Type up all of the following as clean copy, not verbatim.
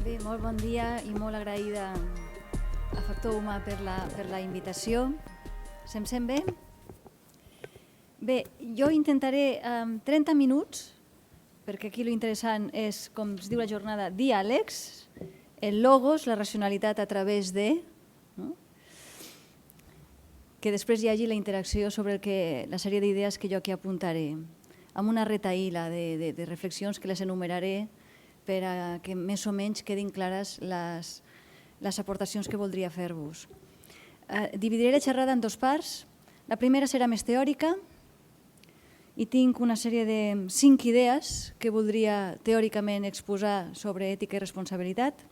Bé, molt bon dia i molt agraïda a Factor Humà per la invitació. Se'm sent bé? Bé, jo intentaré 30 minuts, perquè aquí l'interessant és, com es diu la jornada, diàlegs, el logos, la racionalitat a través de, que després hi hagi la interacció sobre la sèrie d'idees que jo aquí apuntaré, amb una retaïla de reflexions que les enumeraré per a que més o menys quedin clares les aportacions que voldria fer-vos. Dividiré la xerrada en dues parts. La primera serà més teòrica i tinc una sèrie de 5 idees que voldria teòricament exposar sobre ètica i responsabilitat.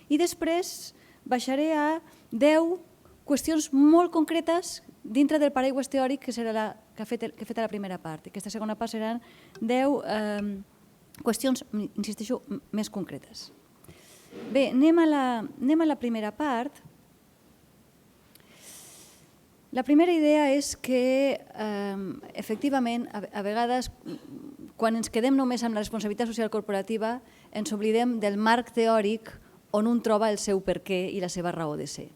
I després baixaré a 10 qüestions molt concretes dintre del paraigües teòric que ha fet la primera part. Aquesta segona part seran 10 qüestions, insisteixo, més concretes. Bé, anem a la primera part. La primera idea és que, efectivament, a vegades, quan ens quedem només amb la responsabilitat social corporativa, ens oblidem del marc teòric on un troba el seu perquè i la seva raó de ser.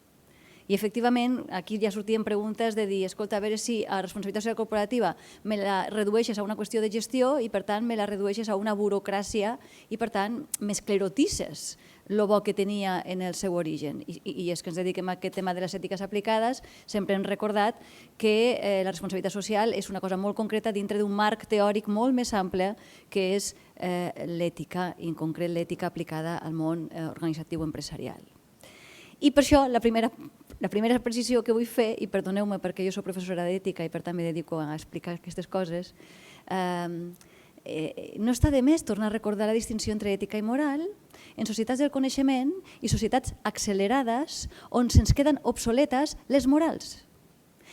I, efectivament, aquí ja sortien preguntes de dir, escolta, a veure si la responsabilitat social corporativa me la redueixes a una qüestió de gestió i, per tant, me la redueixes a una burocràcia i, per tant, m'esclerotisses el bo que tenia en el seu origen. I és que ens dediquem a aquest tema de les ètiques aplicades, sempre hem recordat que la responsabilitat social és una cosa molt concreta dintre d'un marc teòric molt més ample que és l'ètica, i en concret l'ètica aplicada al món organitzatiu empresarial. I per això la primera precisió que vull fer, i perdoneu-me perquè jo soc professora d'ètica i per tant me dedico a explicar aquestes coses, no està de més tornar a recordar la distinció entre ètica i moral en societats del coneixement i societats accelerades on se'ns queden obsoletes les morals.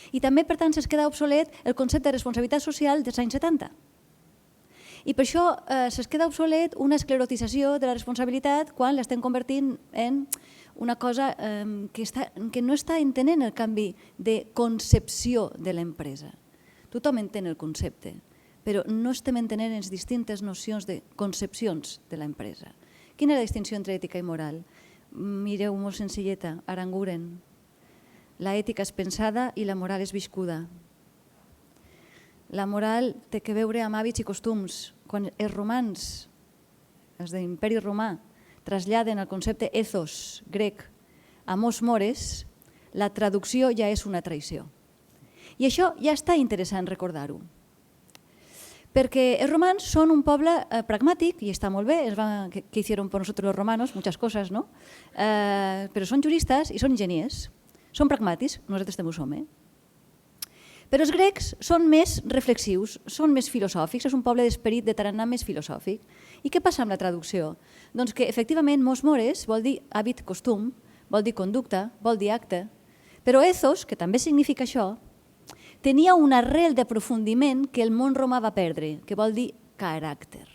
I també, per tant, se'ns queda obsolet el concepte de responsabilitat social dels anys 70. I per això se'ns queda obsolet una esclerotització de la responsabilitat quan l'estem convertint en una cosa que no està entenent el canvi de concepció de l'empresa. Tothom entén el concepte, però no estem entenent les distintes nocions de concepcions de l'empresa. Quina és la distinció entre ètica i moral? Mireu, molt senzilleta, Aranguren. La ètica és pensada i la moral és viscuda. La moral té a veure amb hàbits i costums. Quan els romans, els de l'imperi romà, traslladen el concepte ethos grec a mos mores, la traducció ja és una traïció. I això ja està interessant recordar-ho. Perquè els romans són un poble pragmàtic, i està molt bé, que hicieron por nosotros los romanos, muchas cosas, ¿no? Però són juristes i són enginyers, són pragmàtics, nosaltres també ho som, Però els grecs són més reflexius, són més filosòfics, és un poble d'esperit de tarannà més filosòfic. I què passa amb la traducció? Doncs que, efectivament, mos mores vol dir hàbit, costum, vol dir conducta, vol dir acte, però ethos, que també significa això, tenia una arrel d'aprofundiment que el món romà va perdre, que vol dir caràcter.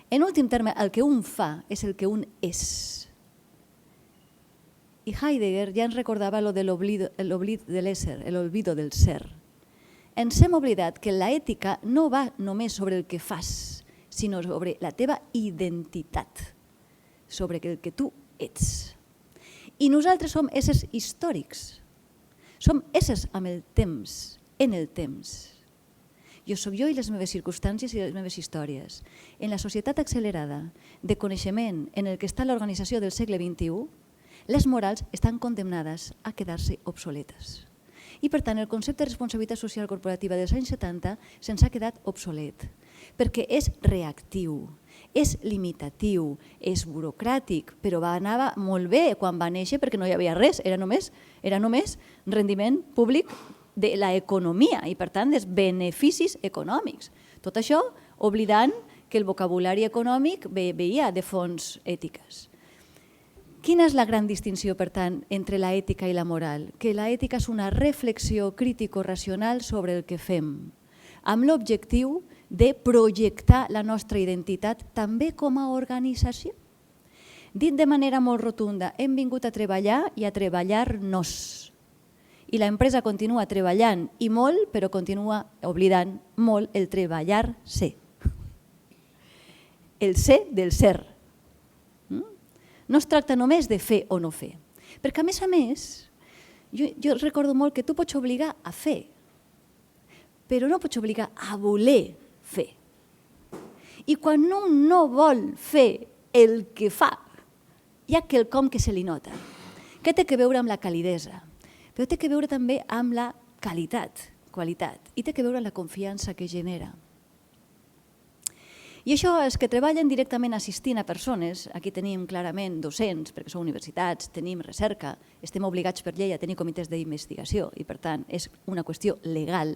En últim terme, el que un fa és el que un és. I Heidegger ja ens recordava lo de l'oblit de l'ésser, l'olvido del ser. Ens hem oblidat que l'ètica no va només sobre el que fas, sinó sobre la teva identitat, sobre el que tu ets. I nosaltres som éssers històrics, som éssers amb el temps, en el temps. Jo sóc jo i les meves circumstàncies i les meves històries. En la societat accelerada de coneixement en el que està l'organització del segle XXI, les morals estan condemnades a quedar-se obsoletes. I, per tant, el concepte de responsabilitat social corporativa dels anys 70 se'ns ha quedat obsolet, perquè és reactiu, és limitatiu, és burocràtic, però anava molt bé quan va néixer perquè no hi havia res, era només rendiment públic de l'economia i, per tant, dels beneficis econòmics. Tot això oblidant que el vocabulari econòmic veia de fonts ètiques. Quina és la gran distinció, per tant, entre la ètica i la moral? Que la ètica és una reflexió crítico-racional sobre el que fem, amb l'objectiu de projectar la nostra identitat també com a organització. Dit de manera molt rotunda, hem vingut a treballar i a treballar-nos. I l'empresa continua treballant i molt, però continua oblidant molt el treballar-se. El ser del ser. No es tracta només de fer o no fer. Perquè, a més, jo recordo molt que tu pots obligar a fer, però no pots obligar a voler fer. I quan un no vol fer el que fa, hi ha quelcom que se li nota, que té que veure amb la calidesa, però té que veure també amb la qualitat, i té que veure amb la confiança que genera. I això, els que treballen directament assistint a persones, aquí tenim clarament docents, perquè són universitats, tenim recerca, estem obligats per llei a tenir comitès d'investigació i, per tant, és una qüestió legal.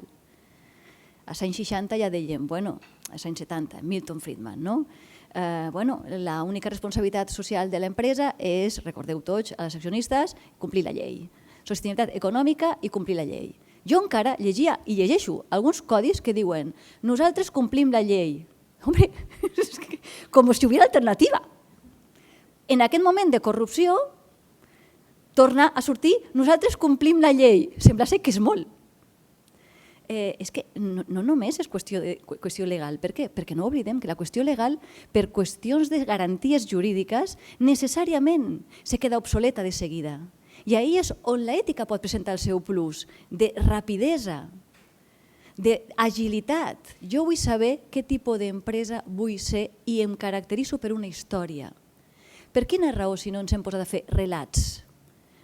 Als anys 60 ja dèiem, als anys 70, Milton Friedman, no? L'única responsabilitat social de l'empresa és, recordeu tots, als accionistes, complir la llei. Sostenibilitat econòmica i complir la llei. Jo encara llegia i llegeixo alguns codis que diuen nosaltres complim la llei. Hombre, com si hubiera alternativa. En aquest moment de corrupció, torna a sortir nosaltres complim la llei. Sembla ser que és molt. És que no només és qüestió legal. Per què? Perquè no oblidem que la qüestió legal, per qüestions de garanties jurídiques, necessàriament se queda obsoleta de seguida. I ahí és on l'ètica pot presentar el seu plus, de rapidesa, d'agilitat. Jo vull saber què tipus d'empresa vull ser i em caracteritzo per una història. Per quina raó, si no ens hem posat a fer relats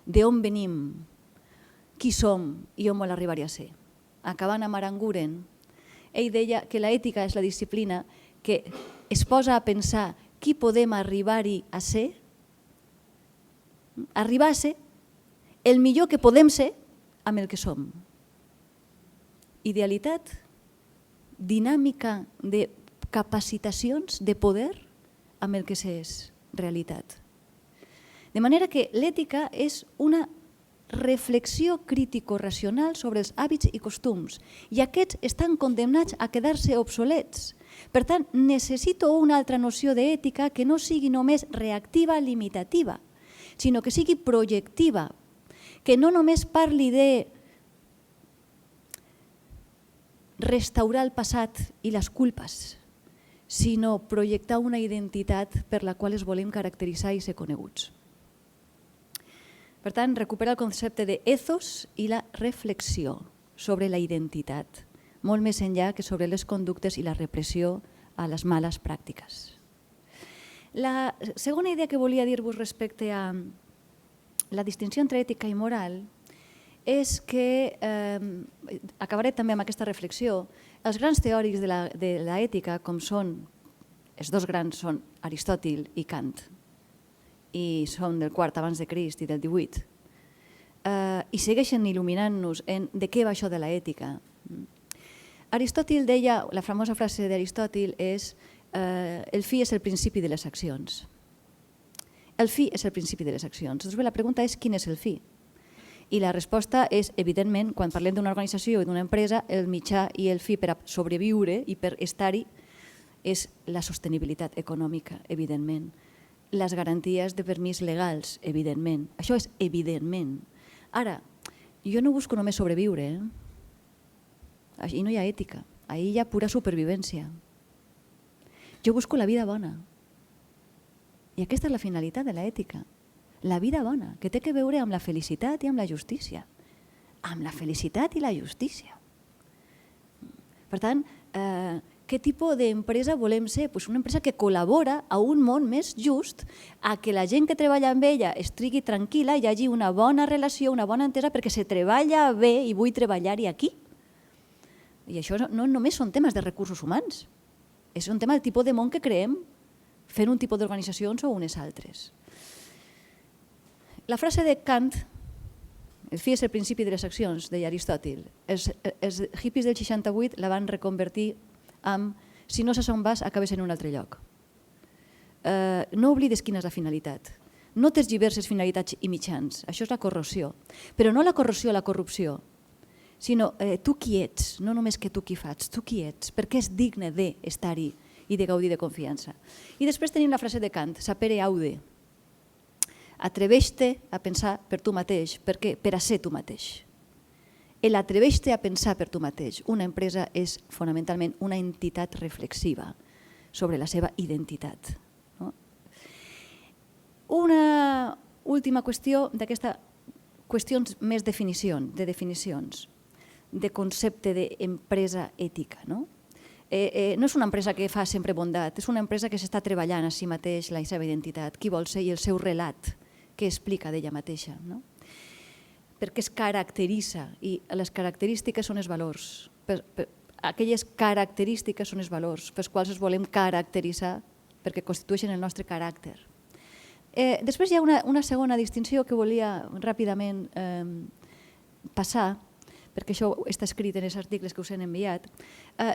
d'on venim, qui som i on vol arribar a ser? Acabant amb Aranguren, ell deia que l'ètica és la disciplina que es posa a pensar qui podem arribar-hi a ser, arribar a ser el millor que podem ser amb el que som. Idealitat, dinàmica de capacitacions de poder amb el que és realitat. De manera que l'ètica és una reflexió crítico-racional sobre els hàbits i costums i aquests estan condemnats a quedar-se obsolets. Per tant, necessito una altra noció d'ètica que no sigui només reactiva, limitativa, sinó que sigui projectiva, que no només parli de restaurar el passat i les culpes, sinó projectar una identitat per la qual es volem caracteritzar i ser coneguts. Per tant, recupera el concepte d'ethos i la reflexió sobre la identitat, molt més enllà que sobre les conductes i la repressió a les males pràctiques. La segona idea que volia dir-vos respecte a la distinció entre ètica i moral és que, acabaré també amb aquesta reflexió, els grans teòrics de l'ètica, com són, els dos grans són Aristòtil i Kant, i són del IV abans de Crist i del XVIII, i segueixen il·luminant-nos en de què va això de l'ètica. Aristòtil deia, la famosa frase d'Aristòtil és el fi és el principi de les accions. El fi és el principi de les accions. Doncs bé, la pregunta és quin és el fi? I la resposta és, evidentment, quan parlem d'una organització i d'una empresa, el mitjà i el fi per a sobreviure i per estar-hi és la sostenibilitat econòmica, evidentment. Les garanties de permís legals, evidentment. Això és evidentment. Ara, jo no busco només sobreviure. Ahí no hi ha ètica, ahí hi ha pura supervivència. Jo busco la vida bona. I aquesta és la finalitat de l'ètica. La vida bona, que té que veure amb la felicitat i amb la justícia. Amb la felicitat i la justícia. Per tant, què tipus d'empresa volem ser? Una empresa que col·labora a un món més just, a que la gent que treballa amb ella estigui tranquil·la i hi hagi una bona relació, una bona entesa, perquè se treballa bé i vull treballar-hi aquí. I això no només són temes de recursos humans, és un tema del tipus de món que creem fent un tipus d'organitzacions o unes altres. La frase de Kant, el fi és el principi de les accions, deia Aristòtil, els hippies del 68 la van reconvertir amb si no saps on vas, acabes en un altre lloc. No oblides quina és la finalitat. no tergiverses finalitats i mitjans. Això és la corrosió. Però no la corrosió, la corrupció, sinó tu qui ets, no només que tu qui fas, tu qui ets, perquè és digne d'estar-hi i de gaudir de confiança. I després tenim la frase de Kant, sapere aude. Atreveix-te a pensar per tu mateix, perquè per a ser tu mateix. L'atreveix-te a pensar per tu mateix. Una empresa és fonamentalment una entitat reflexiva sobre la seva identitat. Una última qüestió d'aquestes qüestions més de definicions, de concepte d'empresa ètica. No és una empresa que fa sempre bondat, és una empresa que s'està treballant a si mateix la seva identitat, qui vol ser i el seu relat que explica d'ella mateixa. Perquè es caracteritza, i les característiques són els valors. Aquelles característiques són els valors pels quals ens volem caracteritzar perquè constitueixen el nostre caràcter. Després hi ha una segona distinció que volia ràpidament passar, perquè això està escrit en els articles que us hem enviat.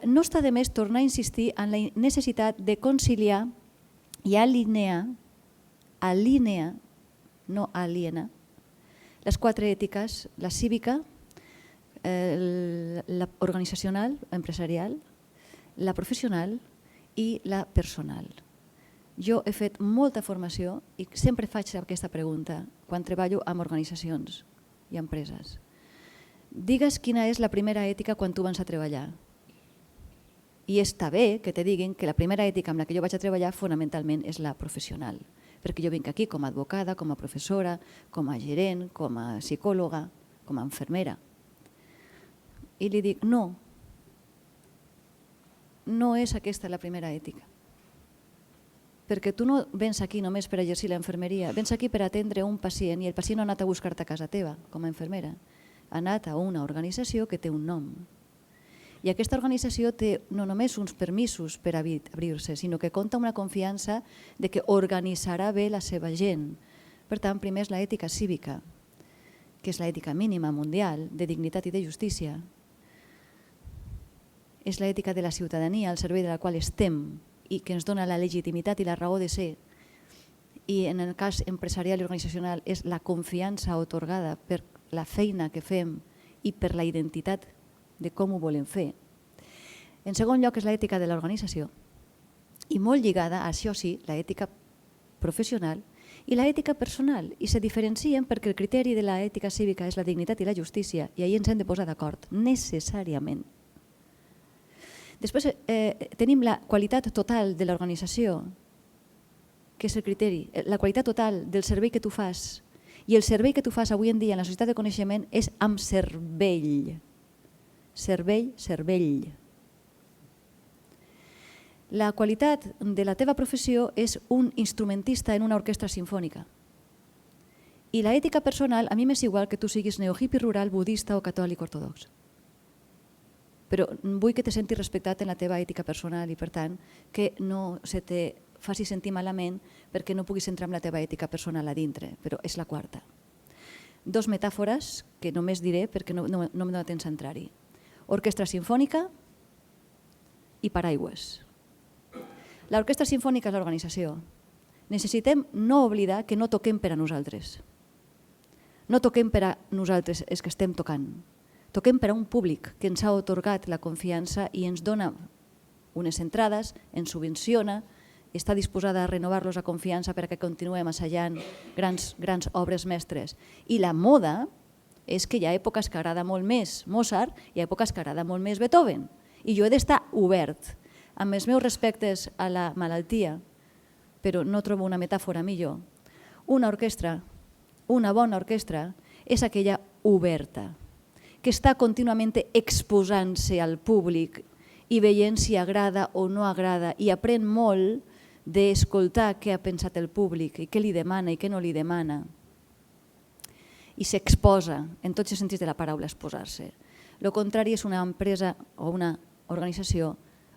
No està de més tornar a insistir en la necessitat de conciliar i alinear, no aliena, les quatre ètiques, la cívica, la organitzacional, empresarial, la professional i la personal. Jo he fet molta formació i sempre faig aquesta pregunta quan treballo amb organitzacions i empreses. Digues quina és la primera ètica quan tu vas a treballar. I està bé que te diguin que la primera ètica amb la que jo vaig a treballar fonamentalment és la professional, perquè jo vinc aquí com a advocada, com a professora, com a gerent, com a psicòloga, com a infermera. I li dic, no és aquesta la primera ètica. Perquè tu no vens aquí només per exercir la infermeria, vens aquí per atendre un pacient i el pacient no ha anat a buscar-te a casa teva com a infermera, ha anat a una organització que té un nom. I aquesta organització té no només uns permisos per obrir-se, sinó que compta una confiança de que organitzarà bé la seva gent. Per tant, primer és l'ètica cívica, que és l'ètica mínima mundial de dignitat i de justícia. És l'ètica de la ciutadania al servei de la qual estem i que ens dona la legitimitat i la raó de ser. I en el cas empresarial i organitzacional és la confiança atorgada per la feina que fem i per la identitat de com ho volem fer. En segon lloc és l'ètica de l'organització i molt lligada a això sí, l'ètica professional i l'ètica personal, i se diferencien perquè el criteri de l'ètica cívica és la dignitat i la justícia i ahir ens hem de posar d'acord necessàriament. Després tenim la qualitat total de l'organització, que és el criteri, la qualitat total del servei que tu fas. I el servei que tu fas avui en dia en la societat de coneixement és amb cervell. Cervell. La qualitat de la teva professió és un instrumentista en una orquestra sinfònica. I l'ètica personal, a mi m'és igual que tu siguis neohippie rural, budista o catòlic ortodox. Però vull que te sentis respectat en la teva ètica personal i, per tant, que no se te faci sentir malament perquè no puguis entrar amb la teva ètica personal a dintre, però és la quarta. Dos metàfores que només diré perquè no em dóna temps a entrar-hi. Orquestra sinfònica i paraigües. L'orquestra sinfònica és l'organització. Necessitem no oblidar que no toquem per a nosaltres. No toquem per a nosaltres els que estem tocant. Toquem per a un públic que ens ha atorgat la confiança i ens dona unes entrades, ens subvenciona, està disposada a renovar-los la confiança perquè continuem assajant grans obres mestres. I la moda és que hi ha èpoques que agrada molt més Mozart i hi ha èpoques que agrada molt més Beethoven. I jo he d'estar obert, amb els meus respectes a la malaltia, però no trobo una metàfora millor. Una orquestra, una bona orquestra, és aquella oberta, que està contínuament exposant-se al públic i veient si agrada o no agrada i aprèn molt d'escoltar què ha pensat el públic i què li demana i què no li demana. I s'exposa, en tots els sentits de la paraula, exposar-se. El contrari és una empresa o una organització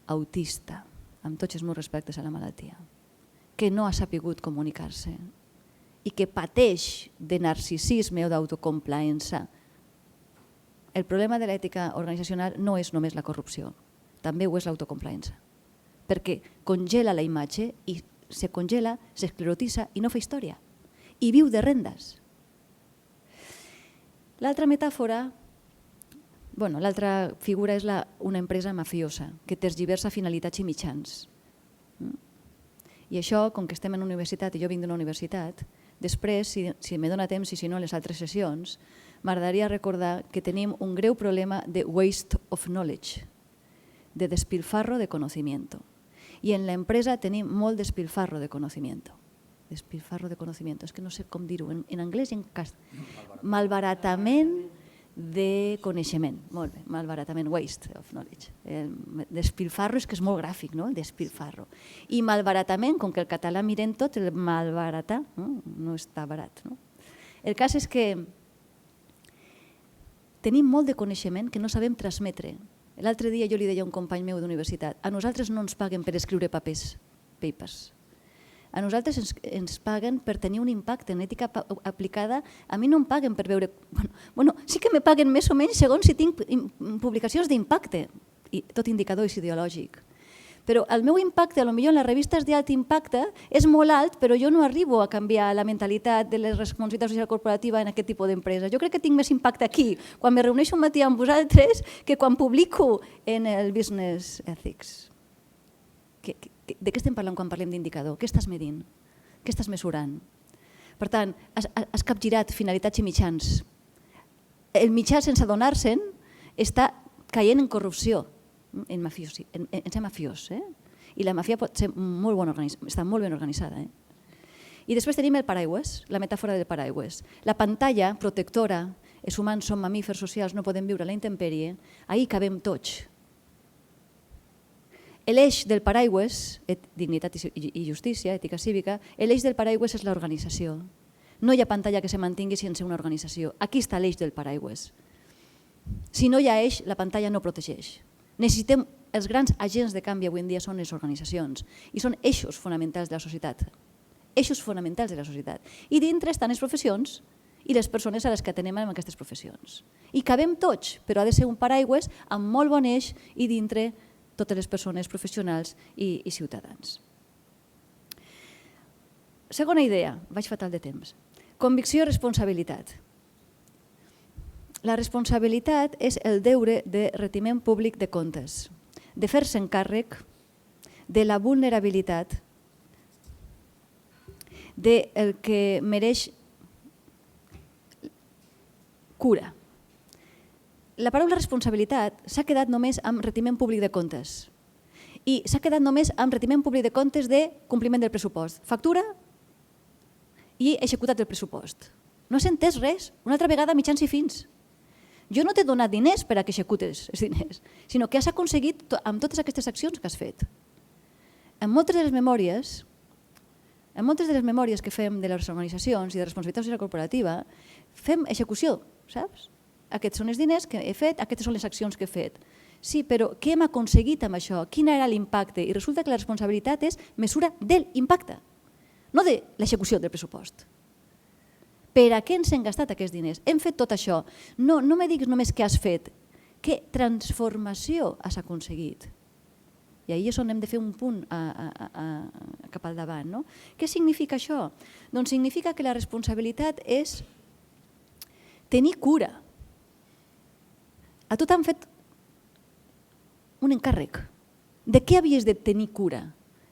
autista, amb tots els meus respectes a la malaltia, que no ha sapigut comunicar-se i que pateix de narcisisme o d'autocomplaença. El problema de l'ètica organitzacional no és només la corrupció, també ho és l'autocomplaença, perquè congela la imatge i se congela, s'esclerotitza i no fa història. i viu de rendes. L'altra metàfora, l'altra figura és una empresa mafiosa que tergiversa finalitats i mitjans. I això, com que estem en una universitat i jo vinc d'una universitat, després, si me dona temps i si no en les altres sessions, m'agradaria recordar que tenim un greu problema de waste of knowledge, de despilfarro de conocimiento. I en l'empresa tenim molt despilfarro de conocimiento. Despilfarro de conocimiento, és que no sé com dir-ho en anglès i en castellà. Malbaratament de coneixement, molt bé, malbaratament, waste of knowledge. Despilfarro és que és molt gràfic, no? El despilfarro. I malbaratament, com que el català mirem tot, el malbaratar no està barat. El cas és que tenim molt de coneixement que no sabem transmetre. L'altre dia jo li deia a un company meu d'universitat, a nosaltres no ens paguen per escriure papers. A nosaltres ens paguen per tenir un impacte en ètica aplicada. A mi no em paguen per veure... Sí que me paguen més o menys segons si tinc publicacions d'impacte, tot indicador és ideològic. Però el meu impacte, potser en les revistes d'alt impacte, és molt alt, però jo no arribo a canviar la mentalitat de la responsabilitat social corporativa en aquest tipus d'empresa. Jo crec que tinc més impacte aquí, quan me reuneixo un matí amb vosaltres, que quan publico en el Business Ethics. De què estem parlant quan parlem d'indicador? Què estàs medint? Què estàs mesurant? Per tant, has capgirat finalitats i mitjans. El mitjà, sense adonar-se'n, està caient en corrupció, en ser mafiós. I la mafia pot ser està molt ben organitzada. I després tenim el paraigües, la metàfora del paraigües. La pantalla protectora, els humans som mamífers socials, no podem viure a la intempèrie, ahir cabem tots. L'eix del paraigües, dignitat i justícia, ètica cívica, l'eix del paraigües és l'organització. No hi ha pantalla que se mantingui sense una organització. Aquí està l'eix del paraigües. Si no hi ha eix, la pantalla no protegeix. Necessitem, els grans agents de canvi avui en dia són les organitzacions i són eixos fonamentals de la societat. Eixos fonamentals de la societat. I dintre estan les professions i les persones a les que atenem en aquestes professions. I cabem tots, però ha de ser un paraigües amb molt bon eix i dintre totes les persones professionals i ciutadans. Segona idea, vaig fatal de temps. Convicció i responsabilitat. La responsabilitat és el deure de retiment públic de comptes, de fer-se encàrrec de la vulnerabilitat del que mereix cura. La paraula responsabilitat s'ha quedat només amb retiment públic de comptes i s'ha quedat només amb retiment públic de comptes de compliment del pressupost, factura i executat del pressupost. No s'ha entès res, una altra vegada mitjans i fins. Jo no t'he donat diners per a que executes els diners, sinó que has aconseguit amb totes aquestes accions que has fet. En moltes de les memòries que fem de les organitzacions i de responsabilitat social corporativa, fem execució, saps? Aquests són els diners que he fet, aquestes són les accions que he fet. Sí, però què hem aconseguit amb això? Quin era l'impacte? I resulta que la responsabilitat és mesura del impacte, no de l'execució del pressupost. Per a què ens hem gastat aquests diners? Hem fet tot això. No me diguis només què has fet, què transformació has aconseguit. I ahir és on hem de fer un punt cap al davant. Què significa això? Doncs significa que la responsabilitat és tenir cura. A tu t'han fet un encàrrec. De què havies de tenir cura?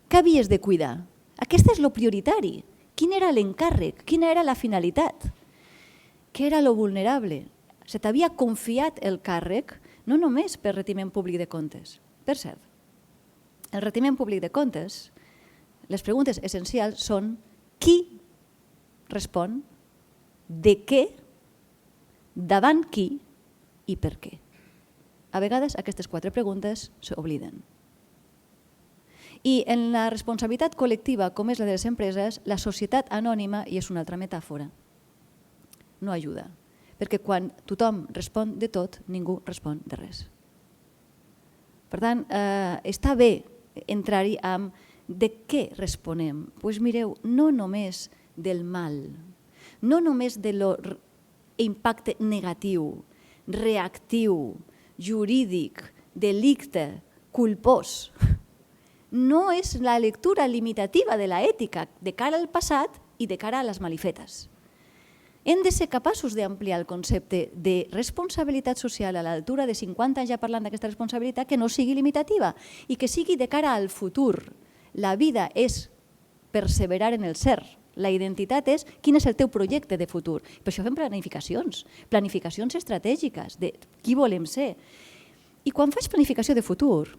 Què havies de cuidar? Aquest és lo prioritari. Quin era l'encàrrec? Quina era la finalitat? Què era lo vulnerable? Se t'havia confiat el càrrec no només per retiment públic de comptes. Per cert, el retiment públic de comptes, les preguntes essencials són qui respon, de què, davant qui i per què. A vegades aquestes 4 preguntes s'obliden. I en la responsabilitat col·lectiva, com és la de les empreses, la societat anònima, i és una altra metàfora, no ajuda. Perquè quan tothom respon de tot, ningú respon de res. Per tant, està bé entrar-hi amb de què responem. Doncs mireu, no només del mal, no només de l'impacte negatiu, reactiu, jurídic, delicte, culpós. No és la lectura limitativa de l'ètica de cara al passat i de cara a les malifetes. Hem de ser capaços d'ampliar el concepte de responsabilitat social a l'altura de 50 anys ja parlant d'aquesta responsabilitat, que no sigui limitativa i que sigui de cara al futur. La vida és perseverar en el ser. La identitat és quin és el teu projecte de futur. Per això fem planificacions estratègiques de qui volem ser. I quan faig planificació de futur,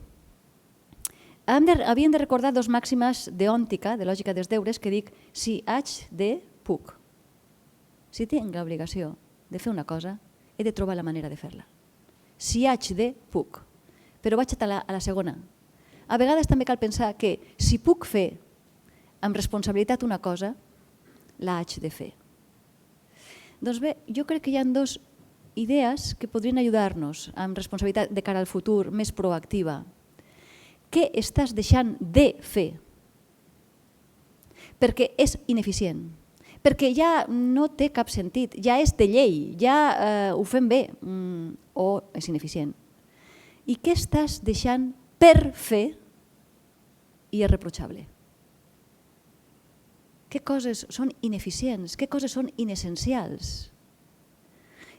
havíem de recordar dos màximes d'òntica, de lògica dels deures, que dic si haig de, puc. Si tinc l'obligació de fer una cosa, he de trobar la manera de fer-la. Si haig de, puc. Però vaig a la segona. A vegades també cal pensar que si puc fer amb responsabilitat una cosa, la haig de fer. Doncs bé, jo crec que hi ha dues idees que podrien ajudar-nos amb responsabilitat de cara al futur, més proactiva. Què estàs deixant de fer? Perquè és ineficient. Perquè ja no té cap sentit, ja és de llei, ja ho fem bé o és ineficient. I què estàs deixant per fer i és reprotxable? Què coses són ineficients? Què coses són inessencials?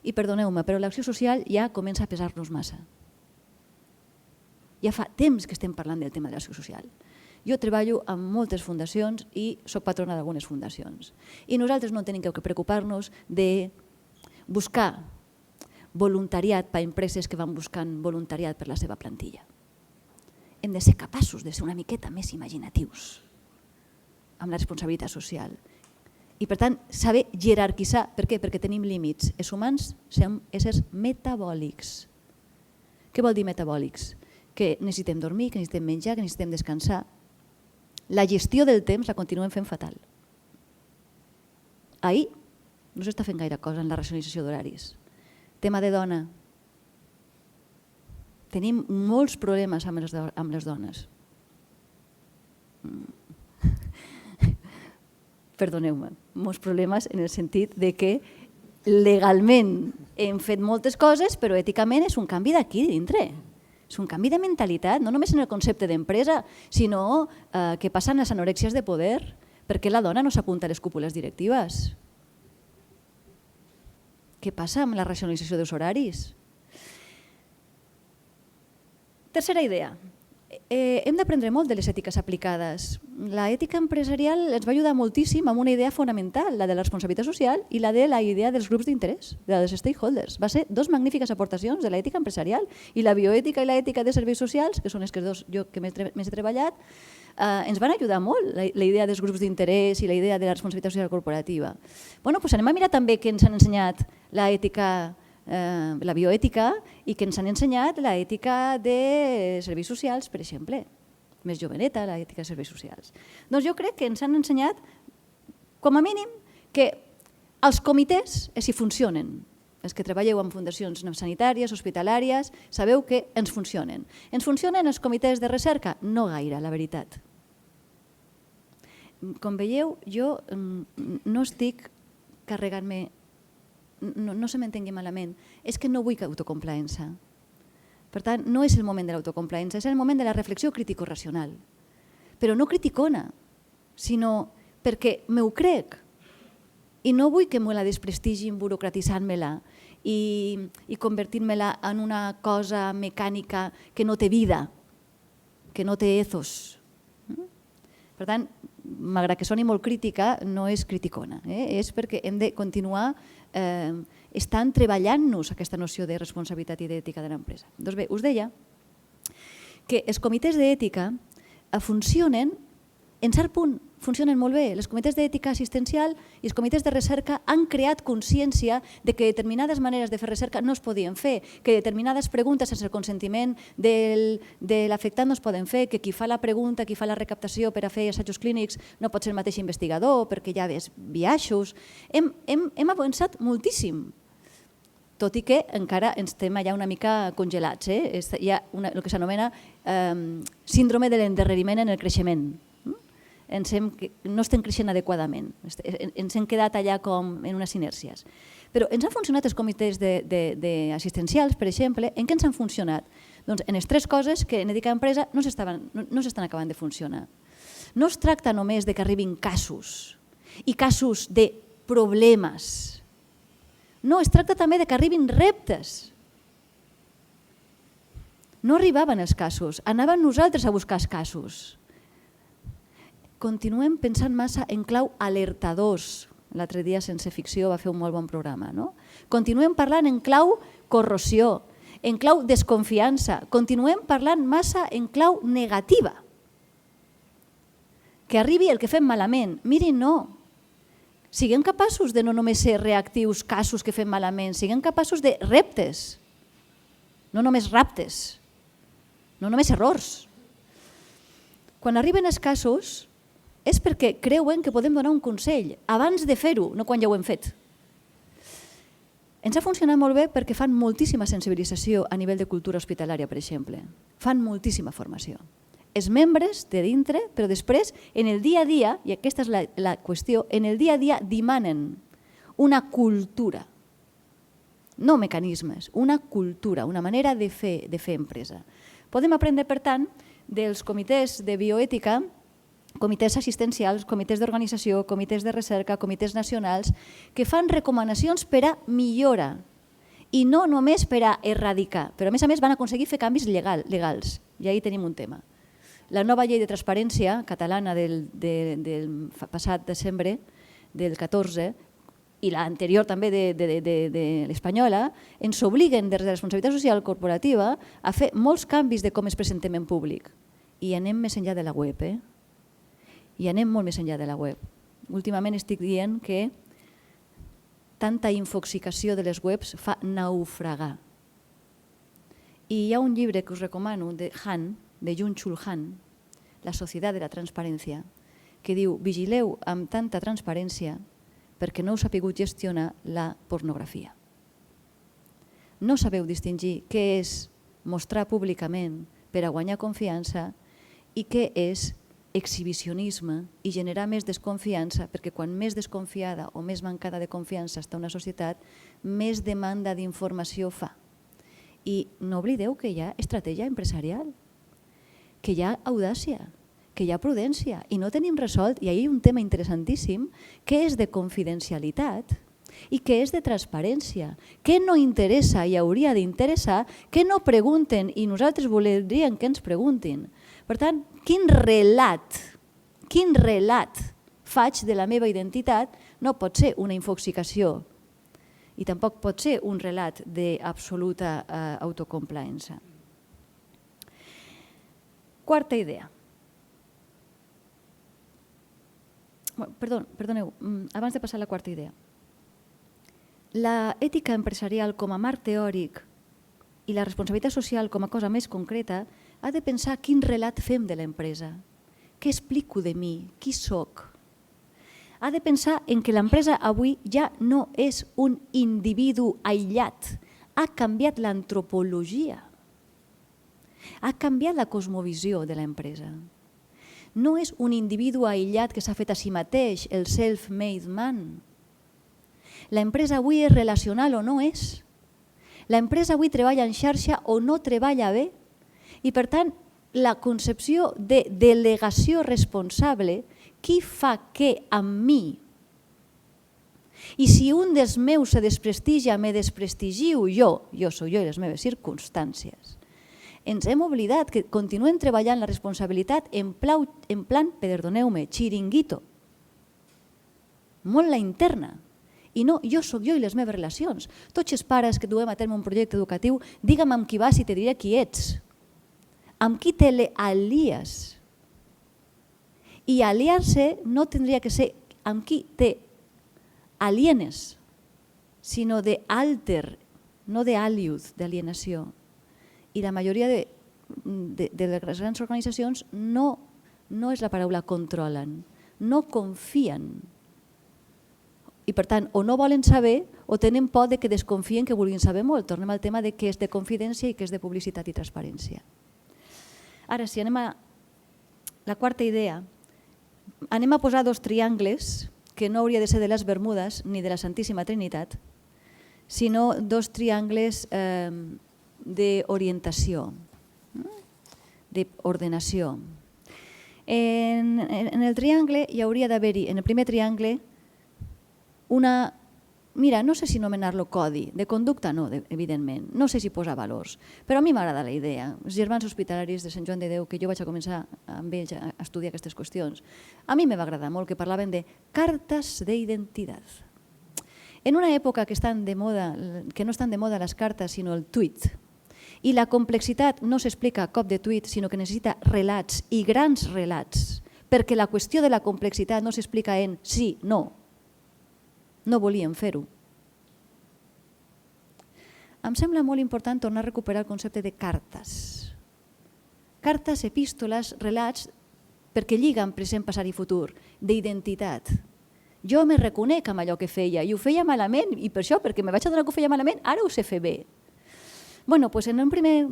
I perdoneu-me, però l'acció social ja comença a pesar-nos massa. Ja fa temps que estem parlant del tema de l'acció social. Jo treballo amb moltes fundacions i soc patrona d'algunes fundacions. I nosaltres no tenim que preocupar-nos de buscar voluntariat per a empreses que van buscant voluntariat per la seva plantilla. Hem de ser capaços de ser una miqueta més imaginatius amb la responsabilitat social. I per tant, saber jerarquitzar. Per què? Perquè tenim límits. Els humans som éssers metabòlics. Què vol dir metabòlics? Que necessitem dormir, que necessitem menjar, que necessitem descansar. La gestió del temps la continuem fent fatal. Ahir no s'està fent gaire cosa en la racionalització d'horaris. Tema de dona. Tenim molts problemes amb les dones. Perdoneu-me, molts problemes en el sentit de que legalment hem fet moltes coses, però èticament és un canvi d'aquí dintre. És un canvi de mentalitat, no només en el concepte d'empresa, sinó que passa en les anorèxies de poder. Per què la dona no s'apunta a les cúpules directives? Què passa amb la racionalització dels horaris? Tercera idea. Hem d'aprendre molt de les ètiques aplicades. La ètica empresarial ens va ajudar moltíssim amb una idea fonamental, la de la responsabilitat social i la de la idea dels grups d'interès, de dels stakeholders. Va ser dos magnífiques aportacions de l'ètica empresarial. I la bioètica i l'ètica de serveis socials, que són les dos jo que més he treballat, ens van ajudar molt, la idea dels grups d'interès i la idea de la responsabilitat social corporativa. Doncs anem a mirar també què ens han ensenyat l'ètica, la bioètica, i que ens han ensenyat l'ètica de serveis socials, per exemple. Més joveneta, l'ètica de serveis socials. Doncs jo crec que ens han ensenyat, com a mínim, que els comitès, si funcionen, els que treballeu en fundacions sanitàries, hospitalàries, sabeu que ens funcionen. Ens funcionen els comitès de recerca? No gaire, la veritat. Com veieu, jo no estic carregant-me. No se m'entengui malament, és que no vull autocomplaença. Per tant, no és el moment de l'autocomplaença, és el moment de la reflexió crítico-racional. Però no criticona, sinó perquè m'ho crec i no vull que me la desprestigin burocratitzant-me-la i convertint-me-la en una cosa mecànica que no té vida, que no té ethos. Per tant, malgrat que soni molt crítica, no és criticona, és perquè hem de continuar estan treballant-nos aquesta noció de responsabilitat i d'ètica de l'empresa. Doncs bé, us deia que els comitès d'ètica funcionen, en cert punt, funcionen molt bé. Els comitès d'ètica assistencial i els comitès de recerca han creat consciència de que determinades maneres de fer recerca no es podien fer, que determinades preguntes sense el consentiment de l'afectat no es poden fer, que qui fa la pregunta, qui fa la recaptació per a fer assajos clínics no pot ser el mateix investigador perquè hi ha biaixos. Hem avançat moltíssim, tot i que encara estem allà una mica congelats. Hi ha el que s'anomena síndrome de l'endarreriment en el creixement. No estem creixent adequadament, ens hem quedat allà com en unes inèrcies. Però ens han funcionat els comitès assistencials, per exemple, en què ens han funcionat? Doncs en les tres coses que en ètica d'empresa no s'estan acabant de funcionar. No es tracta només de que arribin casos i casos de problemes. No, es tracta també de que arribin reptes. No arribaven els casos, anàvem nosaltres a buscar els casos. Continuem pensant massa en clau alertadors. L'altre dia Sense Ficció va fer un molt bon programa. No? Continuem parlant en clau corrosió, en clau desconfiança. Continuem parlant massa en clau negativa. Que arribi el que fem malament. Mirin, no. Siguem capaços de no només ser reactius casos que fem malament, siguem capaços de reptes, no només raptes, no només errors. Quan arriben els casos és perquè creuen que podem donar un consell abans de fer-ho, no quan ja ho hem fet. Ens ha funcionat molt bé perquè fan moltíssima sensibilització a nivell de cultura hospitalària, per exemple. Fan moltíssima formació. Els membres de dintre, però després, en el dia a dia, i aquesta és la qüestió, en el dia a dia dimanen una cultura, no mecanismes, una cultura, una manera de fer empresa. Podem aprendre, per tant, dels comitès de bioètica, comitès assistencials, comitès d'organització, comitès de recerca, comitès nacionals, que fan recomanacions per a millora i no només per a erradicar, però a més van aconseguir fer canvis legals, i ahí tenim un tema. La nova llei de transparència catalana del passat desembre, del 14, i l'anterior també de l'espanyola, ens obliguen des de la responsabilitat social corporativa a fer molts canvis de com ens presentem en públic. I anem més enllà de la web. I anem molt més enllà de la web. Últimament estic dient que tanta infoxicació de les webs fa naufragar. I hi ha un llibre que us recomano de Han, de Byung-Chul Han, La societat de la transparència, que diu: vigileu amb tanta transparència perquè no heu sabut gestionar la pornografia. No sabeu distingir què és mostrar públicament per a guanyar confiança i què és exhibicionisme i generar més desconfiança, perquè quan més desconfiada o més mancada de confiança està una societat, més demanda d'informació fa. I no oblideu que hi ha estratègia empresarial, que hi ha audàcia, que hi ha prudència i no tenim resolt, i ahir un tema interessantíssim, què és de confidencialitat i què és de transparència, què no interessa i hauria d'interessar, què no pregunten i nosaltres voldríem que ens preguntin. Per tant, quin relat faig de la meva identitat no pot ser una infoxicació i tampoc pot ser un relat d'absoluta autocomplaença. Quarta idea. Perdoneu, abans de passar a la quarta idea. La ètica empresarial com a marc teòric i la responsabilitat social com a cosa més concreta ha de pensar quin relat fem de l'empresa, què explico de mi, qui soc. Ha de pensar en que l'empresa avui ja no és un individu aïllat, ha canviat l'antropologia. Ha canviat la cosmovisió de l'empresa. No és un individu aïllat que s'ha fet a si mateix, el self-made man. L'empresa avui és relacional o no és. L'empresa avui treballa en xarxa o no treballa bé. I per tant, la concepció de delegació responsable, qui fa què amb mi? I si un dels meus se desprestigia, me desprestigiu jo soc jo i les meves circumstàncies. Ens hem oblidat que continuem treballant la responsabilitat en plan, perdoneu-me, xiringuito. Molt la interna. I no, jo sóc jo i les meves relacions. Tots els pares que duem a terme un projecte educatiu, digue'm amb qui vas i te diré qui ets. Amb qui te l'alies. I aliar-se no tindria que ser amb qui te alienes, sinó d'alter, no d'aliud, d'alienació. I la majoria de les grans organitzacions no és la paraula controlen, no confien. I per tant, o no volen saber o tenen por de que desconfien que vulguin saber molt. Tornem al tema de què és de confidència i què és de publicitat i transparència. Ara, si anem a la quarta idea, anem a posar dos triangles que no hauria de ser de les Bermudes ni de la Santíssima Trinitat, sinó dos triangles d'orientació, d'ordenació. En el triangle hi hauria d'haver-hi, en el primer triangle, una... Mira, no sé si anomenar-lo codi, de conducta no, evidentment, no sé si posar valors, però a mi m'agrada la idea. Els germans hospitalaris de Sant Joan de Déu, que jo vaig a començar amb ells a estudiar aquestes qüestions, a mi me va agradar molt que parlaven de cartes d'identitat. En una època que no estan de moda les cartes, sinó el tuit, i la complexitat no s'explica a cop de tuit, sinó que necessita relats i grans relats, perquè la qüestió de la complexitat no s'explica en sí, no. No volíem fer-ho. Em sembla molt important tornar a recuperar el concepte de cartes. Cartes, epístoles, relats, perquè lliguen present, passat i futur, d'identitat. Jo me reconec amb allò que feia, i ho feia malament, i per això, perquè me vaig adonar que ho feia malament, ara ho sé fer bé. Bueno, doncs en un primer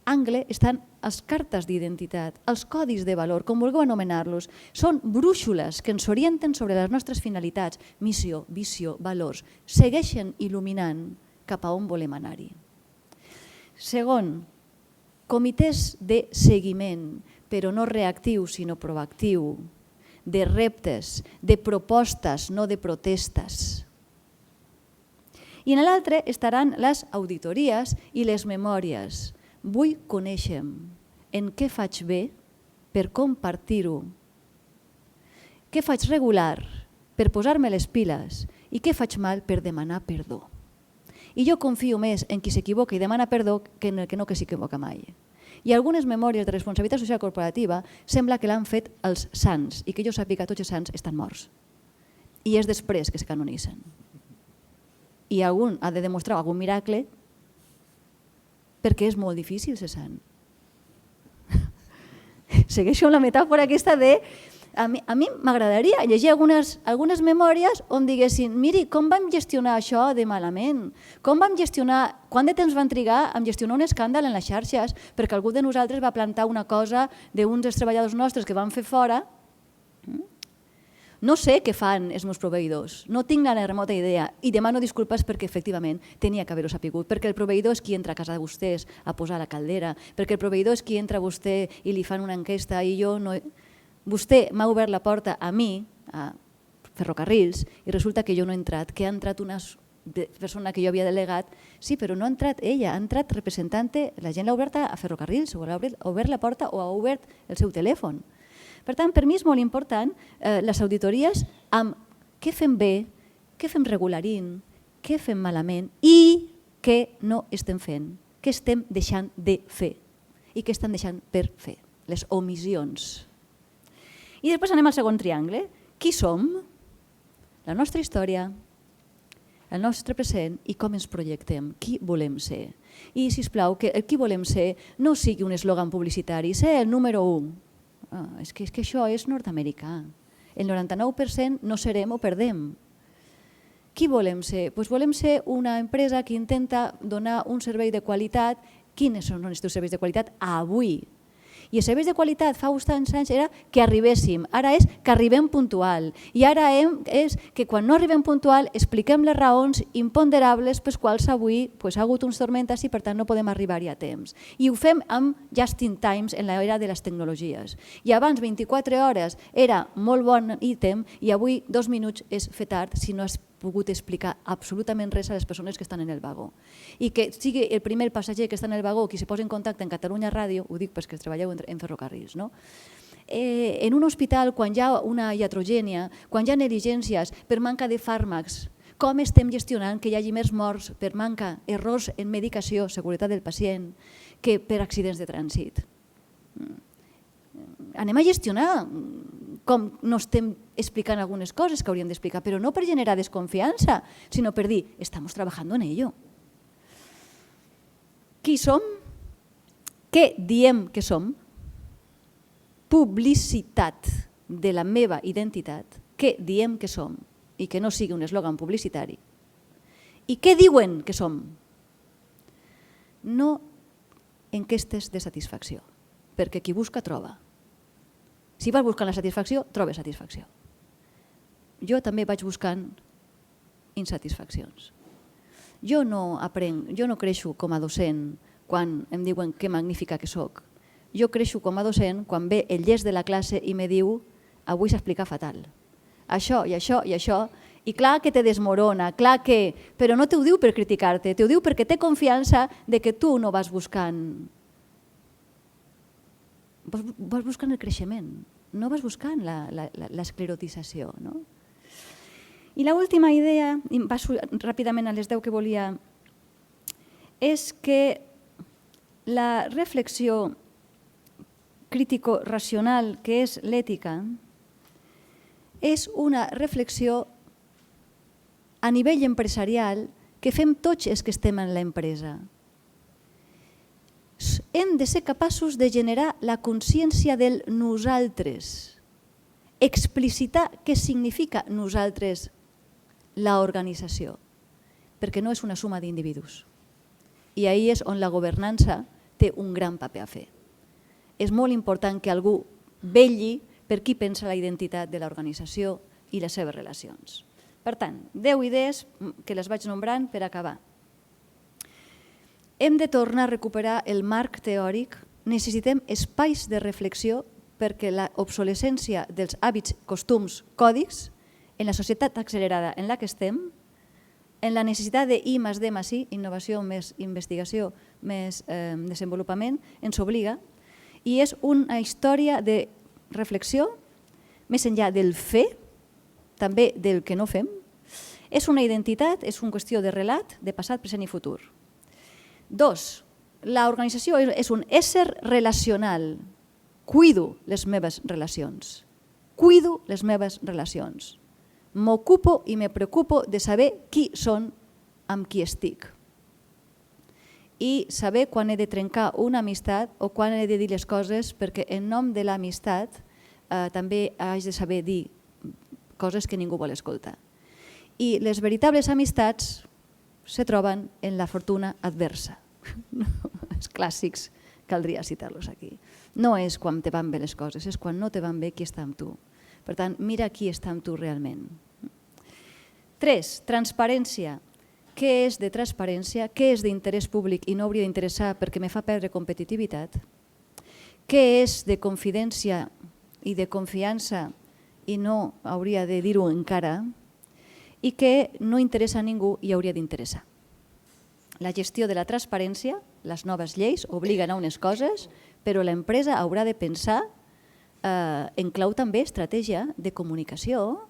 angle estan les cartes d'identitat, els codis de valor, com vulgueu anomenar-los. Són brúixoles que ens orienten sobre les nostres finalitats, missió, visió, valors. Segueixen il·luminant cap a on volem anar-hi. Segon, comitès de seguiment, però no reactiu, sinó proactiu, de reptes, de propostes, no de protestes. I en l'altre estaran les auditories i les memòries. Vull conèixer en què faig bé per compartir-ho, què faig regular per posar-me les piles i què faig mal per demanar perdó. I jo confio més en qui s'equivoca i demana perdó que en el que no que s'equivoca mai. I algunes memòries de responsabilitat social corporativa sembla que l'han fet els sants i que jo sàpiga que tots els sants estan morts. I és després que se canonitzen. I algun ha de demostrar algun miracle perquè és molt difícil ser sant. Segueixo amb la metàfora aquesta de... A mi m'agradaria llegir algunes memòries on diguessin miri, com vam gestionar això de malament? Com vam gestionar... Quant de temps van trigar a gestionar un escàndol en les xarxes perquè algú de nosaltres va plantar una cosa d'uns dels treballadors nostres que van fer fora? No sé què fan els meus proveïdors, no tinc la remota idea i demano disculpes perquè efectivament tenia que haver-ho sapigut, perquè el proveïdor és qui entra a casa de vostès a posar la caldera, perquè el proveïdor és qui entra a vostè i li fan una enquesta i jo no... Vostè m'ha obert la porta a mi, a Ferrocarrils, i resulta que jo no he entrat, que ha entrat una persona que jo havia delegat, sí, però no ha entrat ella, ha entrat representant, la gent l'ha obert a Ferrocarrils, o ha obert la porta o ha obert el seu telèfon. Per tant, per mi és molt important les auditories amb què fem bé, què fem regularint, què fem malament i què no estem fent, què estem deixant de fer i què estan deixant per fer, les omissions. I després anem al segon triangle. Qui som? La nostra història, el nostre present i com ens projectem, qui volem ser. I, sisplau, que el qui volem ser no sigui un eslògan publicitari, ser el número 1. És que això és nord-americà. El 99% no serem o perdem. Qui volem ser? Doncs volem ser una empresa que intenta donar un servei de qualitat. Quins són els teus serveis de qualitat avui? I els serveis de qualitat fa uns tants anys era que arribéssim, ara és que arribem puntual i ara és que quan no arribem puntual expliquem les raons imponderables pels quals avui ha hagut uns tormentes i per tant no podem arribar-hi a temps. I ho fem amb just in times en l'era de les tecnologies. I abans 24 hores era molt bon ítem i avui 2 minuts és fer tard si no has pogut explicar absolutament res a les persones que estan en el vagó. I que sigui el primer passager que està en el vagó qui se posa en contacte en Catalunya Ràdio, ho dic perquè treballeu en ferrocarrils, no? En un hospital, quan hi ha una iatrogènia, quan hi ha negligències per manca de fàrmacs, com estem gestionant que hi hagi més morts per manca, errors en medicació, seguretat del pacient, que per accidents de trànsit? Anem a gestionar com no estem explicant algunes coses que hauríem d'explicar, però no per generar desconfiança, sinó per dir, estamos trabajando en ello. Qui som? Què diem que som? Publicitat de la meva identitat. Què diem que som? I que no sigui un eslògan publicitari. I què diuen que som? No enquestes de satisfacció, perquè qui busca troba. Si vas buscant la satisfacció, trobes satisfacció. Jo també vaig buscant insatisfaccions. Jo no creixo com a docent quan em diuen que magnífica que soc. Jo creixo com a docent quan ve el llest de la classe i me diu avui s'explica fatal. Això i això i això I clar que te desmorona, però no t'ho diu per criticar-te, t'ho diu perquè té confiança de que tu no vas buscant el creixement, no vas buscant l'esclerotització. I l'última idea, i passo ràpidament a les 10 que volia, és que la reflexió crítico-racional que és l'ètica és una reflexió a nivell empresarial que fem tots els que estem en l'empresa. Hem de ser capaços de generar la consciència del nosaltres, explicitar què significa nosaltres l'organització, perquè no és una suma d'individus. I ahí és on la governança té un gran paper a fer. És molt important que algú vetlli per qui pensa la identitat de l'organització i les seves relacions. Per tant, 10 idees que les vaig nombrant per acabar. Hem de tornar a recuperar el marc teòric, necessitem espais de reflexió perquè l'obsolescència dels hàbits, costums, còdics, en la societat accelerada en la que estem, en la necessitat de I+D+I, innovació més investigació més desenvolupament, ens obliga, i és una història de reflexió, més enllà del fer, també del que no fem. És una identitat, és una qüestió de relat, de passat, present i futur. 2. L'organització és un ésser relacional. Cuido les meves relacions. Cuido les meves relacions. M'ocupo i me preocupo de saber qui són amb qui estic. I saber quan he de trencar una amistat o quan he de dir les coses, perquè en nom de l'amistat també haig de saber dir coses que ningú vol escoltar. I les veritables amistats se troben en la fortuna adversa. Els clàssics caldria citar-los aquí. No és quan te van bé les coses, és quan no te van bé qui està amb tu. Per tant, mira qui està amb tu realment. 3. Transparència. Què és de transparència? Què és d'interès públic i no hauria d'interessar perquè me fa perdre competitivitat? Què és de confidència i de confiança i no hauria de dir-ho encara? I què no interessa a ningú i hauria d'interessar? La gestió de la transparència, les noves lleis obliguen a unes coses, però l'empresa haurà de pensar en clau també estratègia de comunicació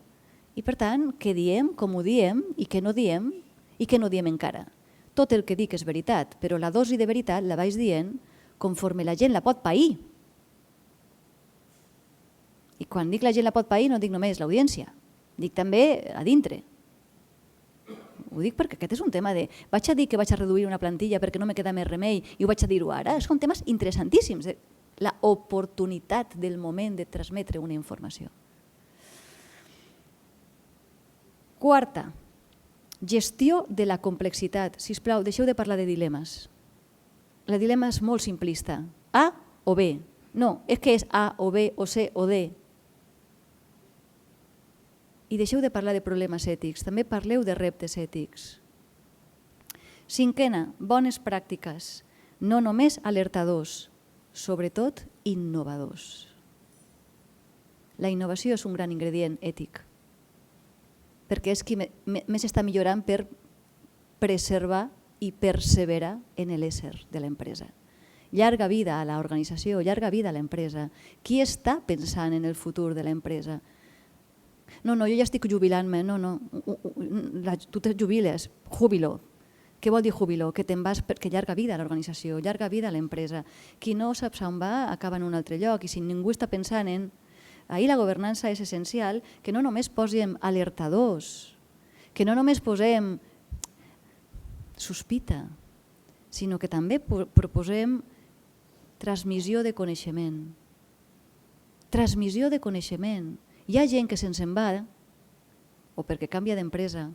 i, per tant, què diem, com ho diem i què no diem i què no diem encara. Tot el que dic és veritat, però la dosi de veritat la vaig dient conforme la gent la pot pair. I quan dic la gent la pot pair no dic només l'audiència, dic també a dintre. Ho dic perquè aquest és un tema de... Vaig a dir que vaig a reduir una plantilla perquè no me queda més remei i ho vaig a dir-ho ara. Són temes interessantíssims. La oportunitat del moment de transmetre una informació. 4. Gestió de la complexitat. Sisplau, deixeu de parlar de dilemes. El dilema és molt simplista. A o B. No, és que és A o B o C o D. I deixeu de parlar de problemes ètics, també parleu de reptes ètics. 5. Bones pràctiques, no només alertadors, sobretot innovadors. La innovació és un gran ingredient ètic, perquè és qui més està millorant per preservar i perseverar en l'ésser de l'empresa. Llarga vida a l'organització, llarga vida a l'empresa. Qui està pensant en el futur de l'empresa? No, jo ja estic jubilant-me, no, tu te jubiles, júbilo. Què vol dir júbilo? Que te'n vas perquè llarga vida a l'organització, llarga vida a l'empresa. Qui no sap on va acaba en un altre lloc i si ningú està pensant en... Ahir la governança és essencial que no només posem alertadors, que no només posem sospita, sinó que també proposem transmissió de coneixement. Transmissió de coneixement. Hi ha gent que se'n va o perquè canvia d'empresa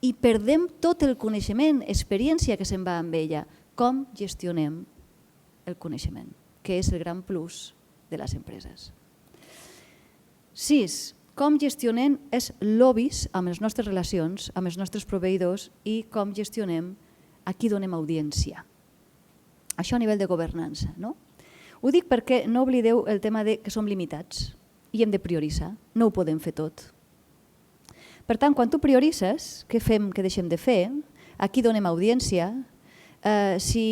i perdem tot el coneixement, experiència que se'n va amb ella. Com gestionem el coneixement, que és el gran plus de les empreses. 6. Com gestionem els lobbies amb les nostres relacions, amb els nostres proveïdors i com gestionem a qui donem audiència. Això a nivell de governança. Ho dic perquè no oblideu el tema que som limitats i hem de prioritzar, no ho podem fer tot. Per tant, quan tu prioritzes què fem, què deixem de fer, a qui donem audiència, si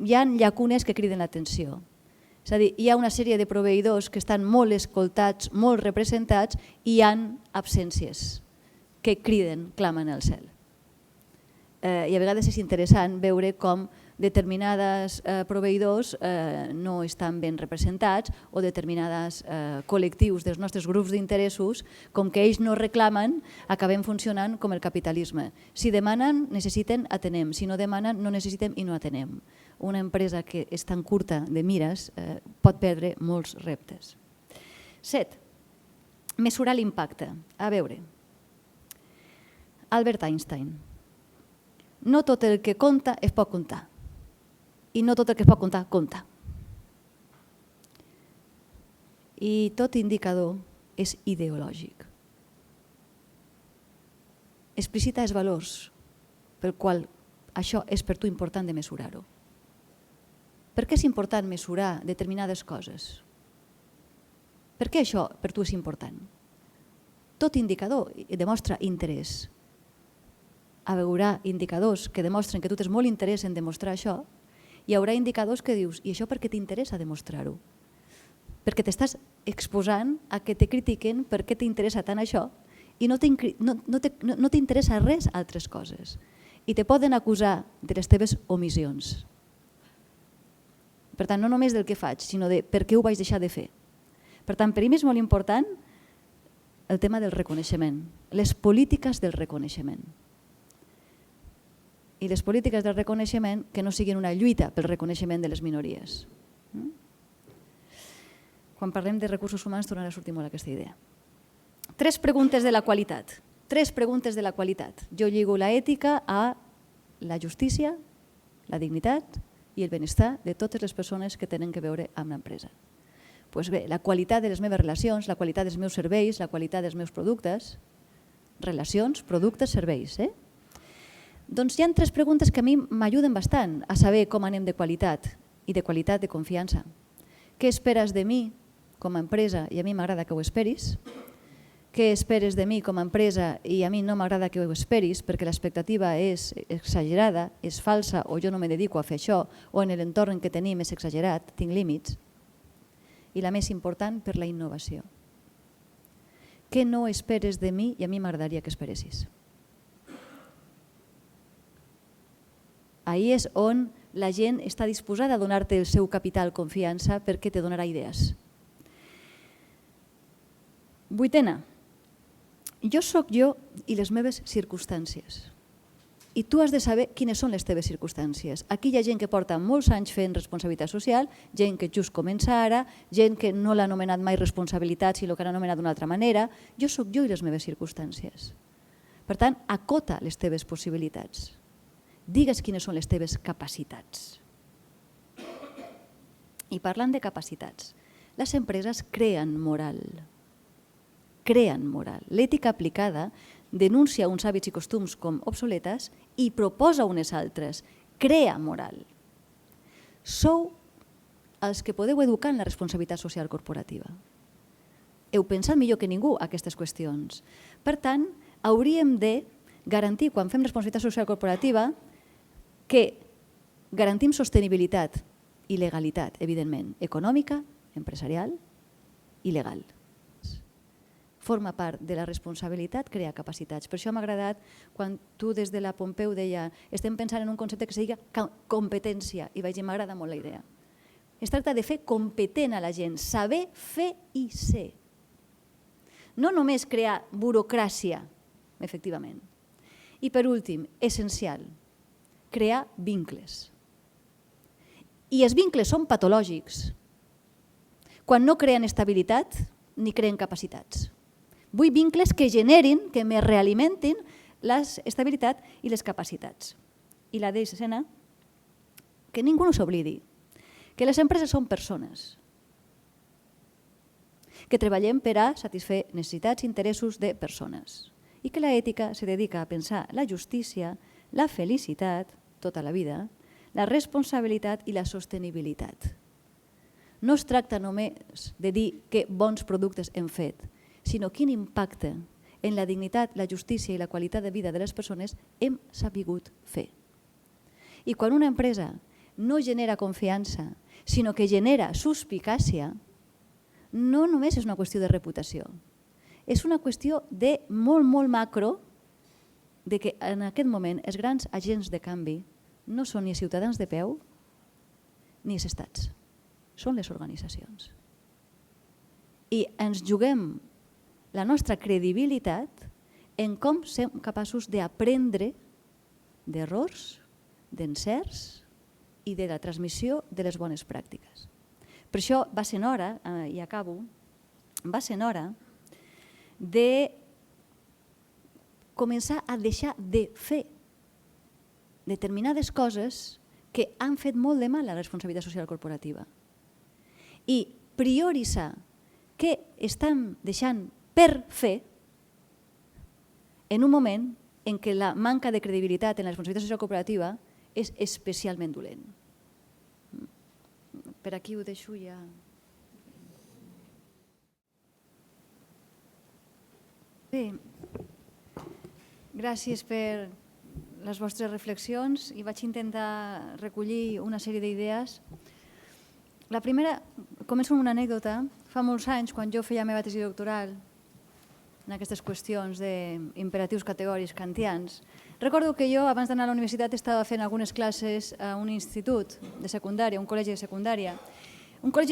hi ha llacunes que criden l'atenció. És a dir, hi ha una sèrie de proveïdors que estan molt escoltats, molt representats i hi ha absències que criden, clamen al cel. I a vegades és interessant veure com determinades proveïdors no estan ben representats o determinats col·lectius dels nostres grups d'interessos, com que ells no reclamen, acabem funcionant com el capitalisme. Si demanen, necessiten, atenem. Si no demanen, no necessitem i no atenem. Una empresa que és tan curta de mires pot perdre molts reptes. 7. Mesurar l'impacte. A veure, Albert Einstein. No tot el que compta es pot comptar. I no tot el que es pot comptar, compta. I tot indicador és ideològic. Explicita els valors pel qual això és per tu important de mesurar-ho. Per què és important mesurar determinades coses? Per què això per tu és important? Tot indicador demostra interès. Hi haurà indicadors que demostren que tu tens molt interès en demostrar això, hi haurà indicadors que dius, i això per què t'interessa demostrar-ho? Perquè t'estàs exposant a que te critiquen per què t'interessa tant això i no t'interessa res altres coses. I te poden acusar de les teves omissions. Per tant, no només del que faig, sinó de per què ho vaig deixar de fer. Per tant, per mi és molt important el tema del reconeixement, les polítiques del reconeixement. I les polítiques del reconeixement que no siguin una lluita pel reconeixement de les minories. Quan parlem de recursos humans tornarà a sortir molt aquesta idea. 3 preguntes de la qualitat. 3 preguntes de la qualitat. Jo lligo la ètica a la justícia, la dignitat i el benestar de totes les persones que tenen que veure amb l'empresa. Doncs bé, la qualitat de les meves relacions, la qualitat dels meus serveis, la qualitat dels meus productes, relacions, productes, serveis. Doncs hi ha 3 preguntes que a mi m'ajuden bastant a saber com anem de qualitat i de qualitat de confiança. Què esperes de mi com a empresa i a mi m'agrada que ho esperis? Què esperes de mi com a empresa i a mi no m'agrada que ho esperis perquè l'expectativa és exagerada, és falsa o jo no me dedico a fer això o en l'entorn que tenim és exagerat, tinc límits? I la més important, per la innovació. Què no esperes de mi i a mi m'agradaria que esperessis? Ahí és on la gent està disposada a donar-te el seu capital confiança perquè te donarà idees. 8. Jo sóc jo i les meves circumstàncies. I tu has de saber quines són les teves circumstàncies. Aquí hi ha gent que porta molts anys fent responsabilitat social, gent que just comença ara, gent que no l'ha anomenat mai responsabilitat, sinó que l'ha anomenat d'una altra manera. Jo sóc jo i les meves circumstàncies. Per tant, acota les teves possibilitats. Digues quines són les teves capacitats. I parlant de capacitats, les empreses creen moral. Creen moral. L'ètica aplicada denuncia uns hàbits i costums com obsoletes i proposa unes altres. Crea moral. Sou els que podeu educar en la responsabilitat social corporativa. Heu pensat millor que ningú aquestes qüestions. Per tant, hauríem de garantir, quan fem responsabilitat social corporativa, que garantim sostenibilitat i legalitat, evidentment, econòmica, empresarial i legal. Forma part de la responsabilitat crear capacitats. Per això m'ha agradat quan tu des de la Pompeu deia estem pensant en un concepte que se diga competència i vaig dir m'agrada molt la idea. Es tracta de fer competent a la gent, saber fer i ser. No només crear burocràcia, efectivament. I per últim, essencial, crear vincles. I els vincles són patològics. Quan no creen estabilitat ni creen capacitats. Vull vincles que generin, que me realimentin l'estabilitat i les capacitats. I la desena, que ningú no s'oblidi, que les empreses són persones, que treballem per a satisfer necessitats i interessos de persones i que l'ètica se dedica a pensar la justícia, la felicitat, tota la vida, la responsabilitat i la sostenibilitat. No es tracta només de dir que bons productes hem fet, sinó quin impacte en la dignitat, la justícia i la qualitat de vida de les persones, hem sabut fer. I quan una empresa no genera confiança, sinó que genera suspicàcia, no només és una qüestió de reputació, és una qüestió de molt macro de que en aquest moment els grans agents de canvi no són ni ciutadans de peu ni els estats, són les organitzacions. I ens juguem la nostra credibilitat en com som capaços d'aprendre d'errors, d'encerts i de la transmissió de les bones pràctiques. Per això va ser hora, i acabo, va ser hora de començar a deixar de fer determinades coses que han fet molt de mal a la responsabilitat social corporativa i prioritzar què estan deixant per fer en un moment en què la manca de credibilitat en la responsabilitat social corporativa és especialment dolent. Per aquí ho deixo ja. Bé, gràcies per les vostres reflexions i vaig intentar recollir una sèrie d'idees. La primera, començo amb una anècdota. Fa molts anys, quan jo feia la meva tesi doctoral en aquestes qüestions d'imperatius categòrics kantians, recordo que jo, abans d'anar a la universitat, estava fent algunes classes a un institut de secundària, un col·legi de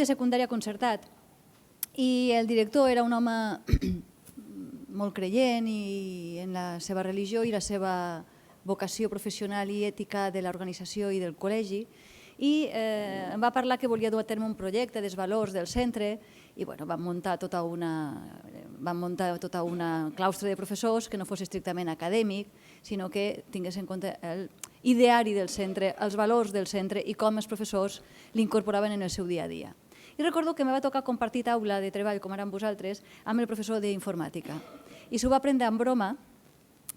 secundària concertat, i el director era un home molt creient i en la seva religió i la seva vocació professional i ètica de l'organització i del col·legi, i em va parlar que volia dur a terme un projecte dels valors del centre i vam muntar tota una claustre de professors que no fos estrictament acadèmic, sinó que tingués en compte l'ideari del centre, els valors del centre i com els professors l'incorporaven en el seu dia a dia. I recordo que me va tocar compartir taula de treball, com ara amb vosaltres, amb el professor d'informàtica. I s'ho va prendre en broma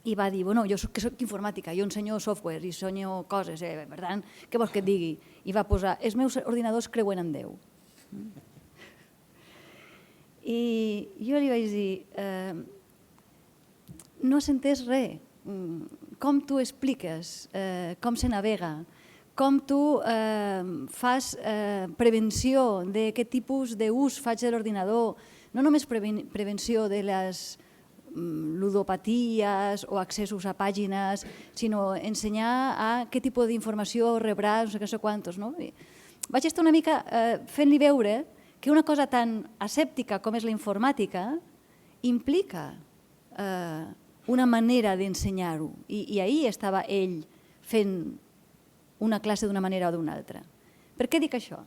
i va dir, bueno, jo soc informàtica, jo ensenyo software i ensenyo coses, per tant, què vols que et digui? I va posar, els meus ordinadors creuen en Déu. I jo li vaig dir, no has entès res, com tu expliques, com se navega, com tu fas prevenció de què tipus d'ús faig de l'ordinador, no només prevenció de les ludopaties o accessos a pàgines, sinó ensenyar a què tipus d'informació rebràs, no sé quantos. Vaig estar una mica fent-li veure que una cosa tan asèptica com és la informàtica implica una manera d'ensenyar-ho. I ahir estava ell fent una classe d'una manera o d'una altra. Per què dic això?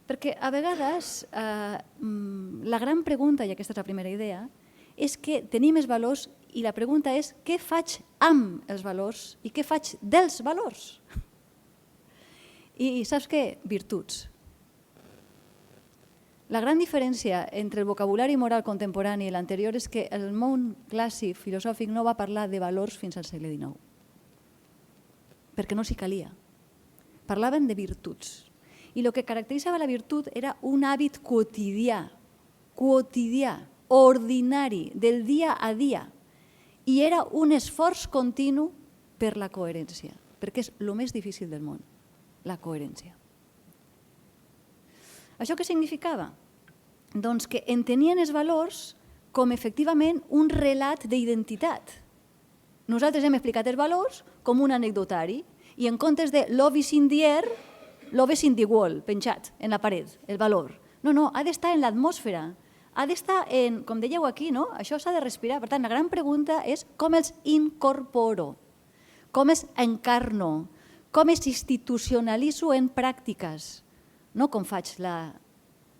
Perquè a vegades la gran pregunta, i aquesta és la primera idea, és que tenim els valors i la pregunta és què faig amb els valors i què faig dels valors. I saps què? Virtuts. La gran diferència entre el vocabulari moral contemporani i l'anterior és que el món clàssic filosòfic no va parlar de valors fins al segle XIX, perquè no s'hi calia. Parlaven de virtuts. I el que caracteritzava la virtut era un hàbit quotidià, ordinari, del dia a dia. I era un esforç continu per la coherència, perquè és el més difícil del món, la coherència. Això què significava? Doncs que entenien els valors com efectivament un relat d'identitat. Nosaltres hem explicat els valors com un anecdotari i en comptes de love is in the air, love is in the wall, penjat en la paret, el valor. No, ha d'estar en l'atmosfera, ha d'estar en, com dèieu aquí, això s'ha de respirar. Per tant, la gran pregunta és com els incorporo, com els encarno, com els institucionalitzo en pràctiques, no com faig la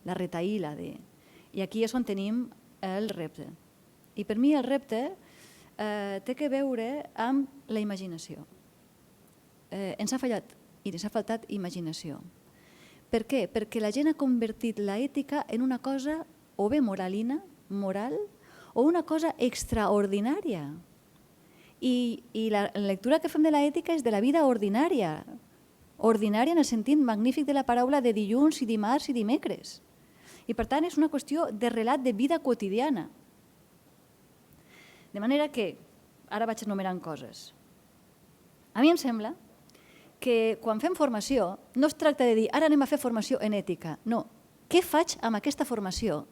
retaïla de... I aquí és on tenim el repte. I per mi el repte té que veure amb la imaginació. Ens ha fallat i ens ha faltat imaginació. Per què? Perquè la gent ha convertit l'ètica en una cosa o bé moralina, moral, o una cosa extraordinària. I la lectura que fem de l'ètica és de la vida ordinària, ordinària en el sentit magnífic de la paraula de dilluns i dimarts i dimecres. I per tant és una qüestió de relat de vida quotidiana. De manera que, ara vaig enumerant coses. A mi em sembla que quan fem formació no es tracta de dir ara anem a fer formació en ètica. No, què faig amb aquesta formació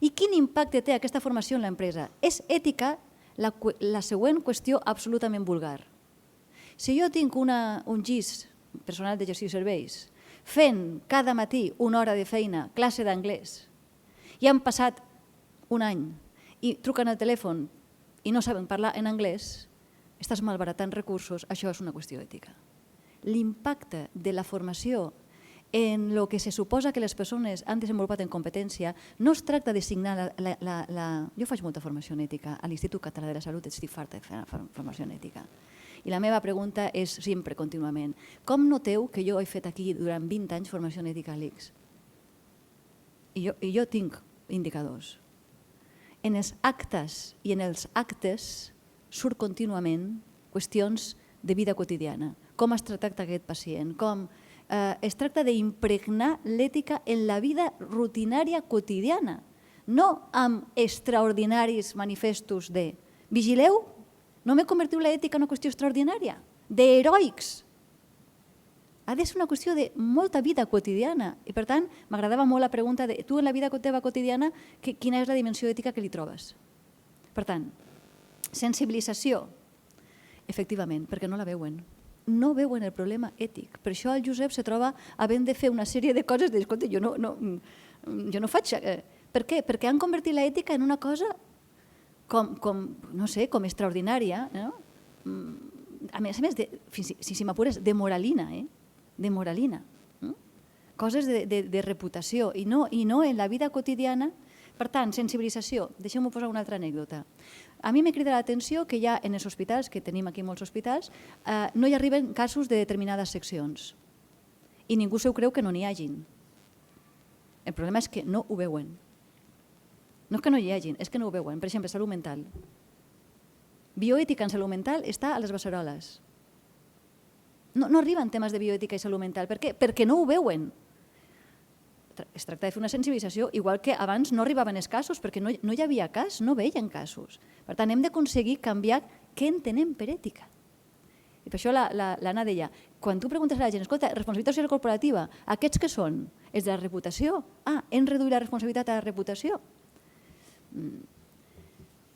i quin impacte té aquesta formació en l'empresa? És ètica la següent qüestió absolutament vulgar. Si jo tinc un GIS, personal de gestió i serveis, fent cada matí una hora de feina, classe d'anglès, i han passat un any i truquen al telèfon i no saben parlar en anglès, estàs malbaratant recursos, això és una qüestió ètica. L'impacte de la formació en el que se suposa que les persones han desenvolupat en competència no es tracta d'assignar Jo faig molta formació en ètica a l'Institut Català de la Salut, estic farta de fer formació en ètica. I la meva pregunta és sempre, contínuament, com noteu que jo he fet aquí durant 20 anys formació en ètica a l'ICS? I jo tinc indicadors. En els actes i en els actes surt contínuament qüestions de vida quotidiana. Com es tracta aquest pacient, com es tracta d'impregnar l'ètica en la vida rutinària quotidiana, no amb extraordinaris manifestos de vigileu, no me convertiu l'ètica en una qüestió extraordinària, d'heroics. Ha de ser una qüestió de molta vida quotidiana i per tant m'agradava molt la pregunta de tu en la vida teva quotidiana quina és la dimensió ètica que li trobes. Per tant, sensibilització, efectivament, perquè no la veuen. No veuen el problema ètic. Per això el Josep se troba havent de fer una sèrie de coses de, escolta, jo no faig... Per què? Perquè han convertit l'ètica en una cosa com extraordinària. A més, si m'apures, de moralina. De moralina. Coses de reputació i no en la vida quotidiana. Per tant, sensibilització. Deixeu-me posar una altra anècdota. A mi m'ha cridat l'atenció que ja en els hospitals, que tenim aquí molts hospitals, no hi arriben casos de determinades seccions. I ningú s'ho creu que no n'hi hagin. El problema és que no ho veuen. No és que no hi hagin, és que no ho veuen. Per exemple, salut mental. Bioètica en salut mental està a les beceroles. No arriben temes de bioètica i salut mental. Per què? Perquè no ho veuen. Es tracta de fer una sensibilització, igual que abans no arribaven els casos, perquè no hi havia cas, no veien casos. Per tant, hem d'aconseguir canviar què entenem per ètica. I per això l'Anna deia, quan tu preguntes a la gent, escolta, responsabilitat social corporativa, aquests què són? És de la reputació? Hem reduït la responsabilitat a la reputació.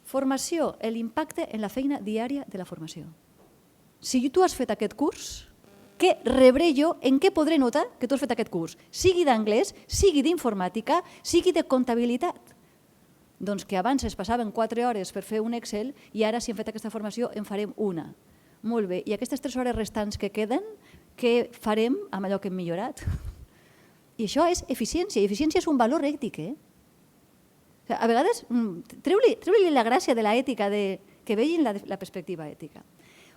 Formació, l'impacte en la feina diària de la formació. Si tu has fet aquest curs, què rebré jo, en què podré notar que tu has fet aquest curs? Sigui d'anglès, sigui d'informàtica, sigui de comptabilitat. Doncs que abans es passaven 4 hores per fer un Excel i ara, si hem fet aquesta formació, en farem una. Molt bé, i aquestes 3 hores restants que queden, què farem amb allò que hem millorat? I això és eficiència, i eficiència és un valor ètic. A vegades, treu-li la gràcia de l'ètica, que vegin la perspectiva ètica.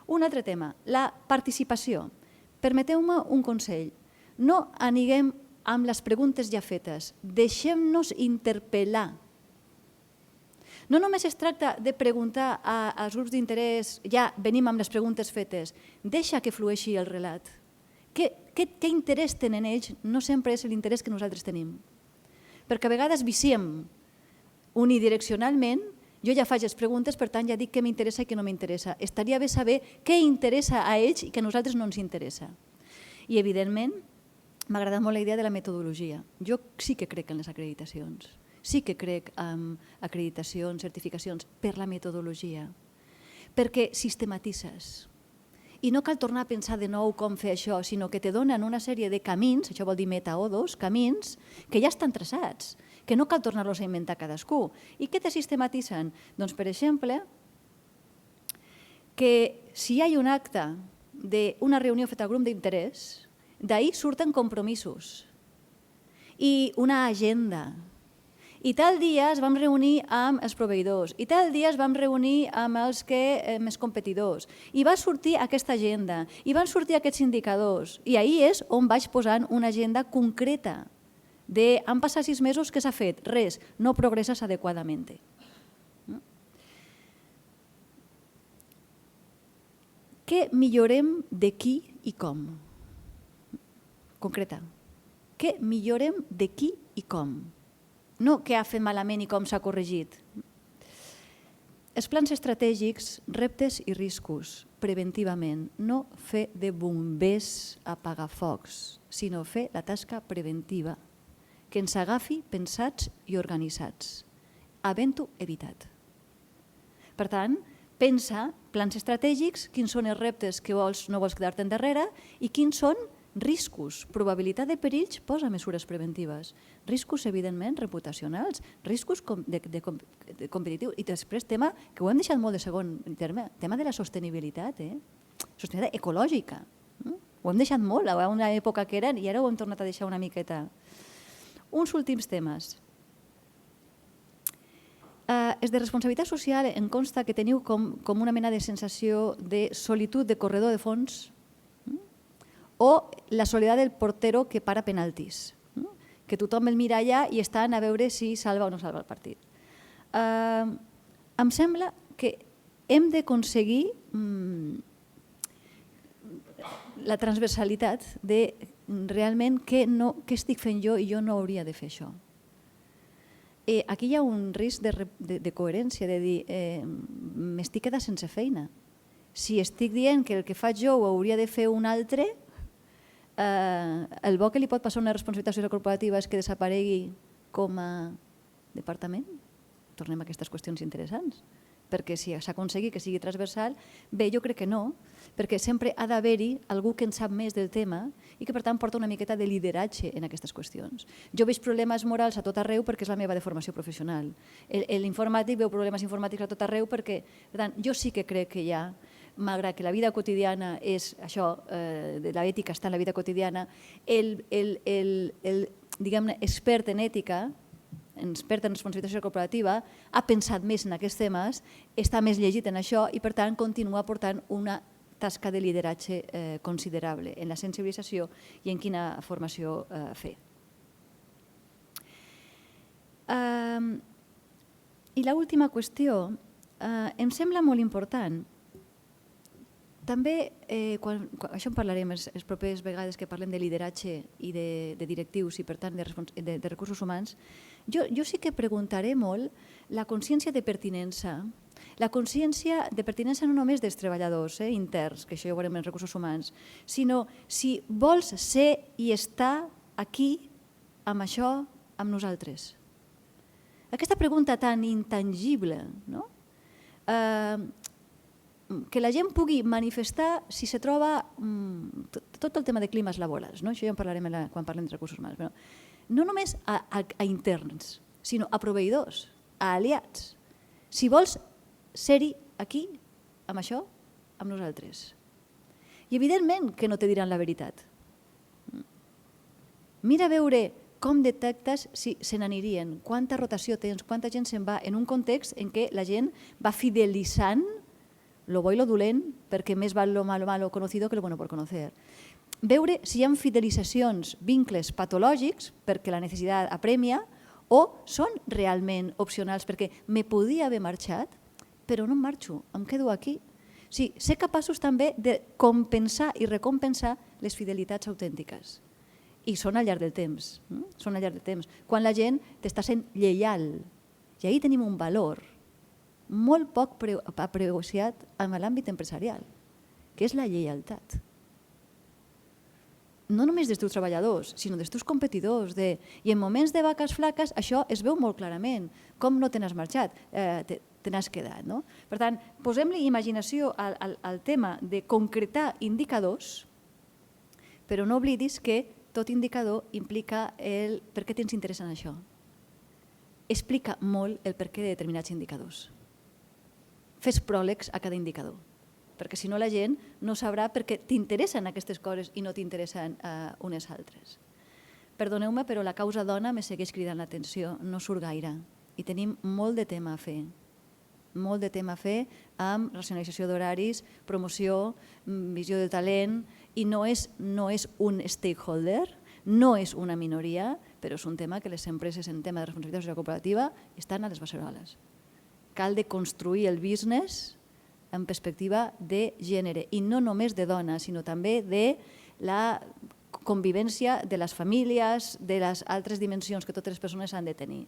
Un altre tema, la participació. Permeteu-me un consell. No aniguem amb les preguntes ja fetes. Deixem-nos interpel·lar. No només es tracta de preguntar als grups d'interès, ja venim amb les preguntes fetes. Deixa que flueixi el relat. Què interès tenen ells? No sempre és l'interès que nosaltres tenim. Perquè a vegades viciem unidireccionalment. Jo ja faig les preguntes, per tant ja dic què m'interessa i què no m'interessa. Estaria bé saber què interessa a ells i que a nosaltres no ens interessa. I evidentment m'ha agradat molt la idea de la metodologia. Jo sí que crec en les acreditacions. Sí que crec en acreditacions, certificacions per la metodologia. Perquè sistematitzes. I no cal tornar a pensar de nou com fer això, sinó que te donen una sèrie de camins, això vol dir metaodos, camins que ja estan traçats, que no cal tornar-los a inventar cadascú. I què te sistematitzen? Doncs, per exemple, que si hi ha un acte d'una reunió feta al grup d'interès, d'ahir surten compromisos i una agenda. I tal dia es vam reunir amb els proveïdors, i tal dia es vam reunir amb els competidors, i va sortir aquesta agenda, i van sortir aquests indicadors, i ahir és on vaig posant una agenda concreta. Han passat 6 mesos, què s'ha fet? Res, no progressas adequadament. Què millorem de qui i com? Concreta. Què millorem de qui i com? No què ha fet malament i com s'ha corregit. Els plans estratègics, reptes i riscos, preventivament, no fer de bombers a apagar focs, sinó fer la tasca preventiva, que ens agafi pensats i organitzats, havent-ho evitat. Per tant, pensa plans estratègics, quins són els reptes que no vols quedar-te endarrere i quins són riscos, probabilitat de perills, posa mesures preventives. Riscos, evidentment, reputacionals, riscos de competitius. I després, tema que ho hem deixat molt de segon terme, tema de la sostenibilitat, sostenibilitat ecològica. Ho hem deixat molt, a una època que eren, i ara ho hem tornat a deixar una miqueta. Uns últims temes. És de responsabilitat social, em consta que teniu com una mena de sensació de solitud de corredor de fons o la soledat del portero que para penaltis, que tothom el mira allà i estan a veure si salva o no salva el partit. Em sembla que hem d'aconseguir la transversalitat de realment què estic fent jo i jo no hauria de fer això. Aquí hi ha un risc de coherència, de dir m'estic quedant sense feina. Si estic dient que el que faig jo ho hauria de fer un altre, el bo que li pot passar a una responsabilitat social corporativa és que desaparegui com a departament. Tornem a aquestes qüestions interessants. Perquè si s'aconseguir que sigui transversal, bé, jo crec que no, perquè sempre ha d'haver-hi algú que en sap més del tema i que per tant porta una miqueta de lideratge en aquestes qüestions. Jo veig problemes morals a tot arreu perquè és la meva deformació professional. L'informàtic veu problemes informàtics a tot arreu perquè, per tant, jo sí que crec que hi ha, malgrat que la vida quotidiana és això, l'ètica està en la vida quotidiana, diguem-ne, expert en ètica, expert en responsabilitat corporativa, ha pensat més en aquests temes, està més llegit en això i, per tant, continua portant una tasca de lideratge considerable en la sensibilització i en quina formació fer. I l'última qüestió em sembla molt important. També, això en parlarem les properes vegades que parlem de lideratge i de directius i per tant de recursos humans, jo sí que preguntaré molt la consciència de pertinença. La consciència de pertinença no només dels treballadors interns, que això ja ho veurem en recursos humans, sinó si vols ser i estar aquí amb això, amb nosaltres. Aquesta pregunta tan intangible, no? Que la gent pugui manifestar si se troba tot el tema de climes laborals, això ja en parlarem quan parlem de recursos humans, però no només a interns, sinó a proveïdors, a aliats. Si vols ser-hi aquí, amb això, amb nosaltres. I evidentment que no te diran la veritat. Mira a veure com detectes si se n'anirien, quanta rotació tens, quanta gent se'n va en un context en què la gent va fidelitzant lo bo i lo dolent, perquè més val lo malo conocido que lo bueno por conocer. Veure si hi ha fidelitzacions, vincles patològics, perquè la necessitat apremia, o són realment opcionals, perquè me podia haver marxat, però no em marxo, em quedo aquí. Sí, ser capaços també de compensar i recompensar les fidelitats autèntiques. I són al llarg del temps. Són al llarg del temps. Quan la gent t'està sent lleial, i ahir tenim un valor molt poc apreciat en l'àmbit empresarial, que és la lleialtat. No només dels teus treballadors, sinó dels teus competidors. I en moments de vaques flaques això es veu molt clarament. Com no te n'has marxat, te n'has quedat. Per tant, posem-li imaginació al tema de concretar indicadors, però no oblidis que tot indicador implica el per què tens interès en això. Explica molt el per què de determinats indicadors. Fes pròlegs a cada indicador, perquè si no la gent no sabrà per què t'interessen aquestes coses i no t'interessen unes altres. Perdoneu-me, però la causa dona me segueix cridant l'atenció, no surt gaire, i tenim molt de tema a fer. Molt de tema a fer amb racionalització d'horaris, promoció, visió del talent, i no és un stakeholder, no és una minoria, però és un tema que les empreses en tema de responsabilitat social corporativa estan a les beceroles. Cal de construir el business en perspectiva de gènere, i no només de dona, sinó també de la convivència de les famílies, de les altres dimensions que totes les persones han de tenir.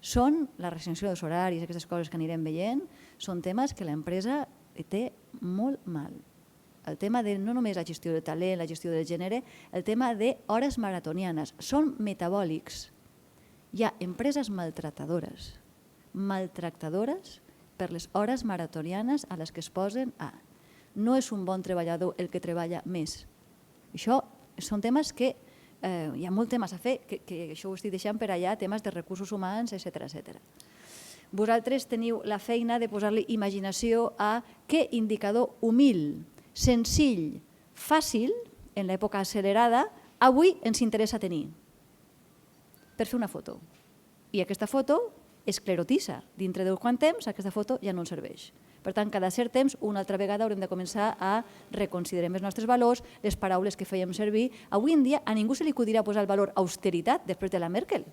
són la restricció dels horaris, aquestes coses que anirem veient, són temes que l'empresa té molt mal. El tema de no només la gestió del talent, la gestió del gènere, el tema d'hores maratonianes. Són metabòlics. Hi ha empreses maltractadores per les hores maratonianes a les que es posen a. No és un bon treballador el que treballa més. Això són temes que hi ha molt temes a fer, que això ho estic deixant per allà, temes de recursos humans, etc. Vosaltres teniu la feina de posar-li imaginació a què indicador humil, senzill, fàcil, en l'època accelerada, avui ens interessa tenir per fer una foto. I aquesta foto esclerotissa. Dintre de quant temps aquesta foto ja no ens serveix. Per tant, cada cert temps, una altra vegada, haurem de començar a reconsiderar els nostres valors, les paraules que fèiem servir. Avui en dia a ningú se li acudirà posar el valor austeritat després de la Merkel.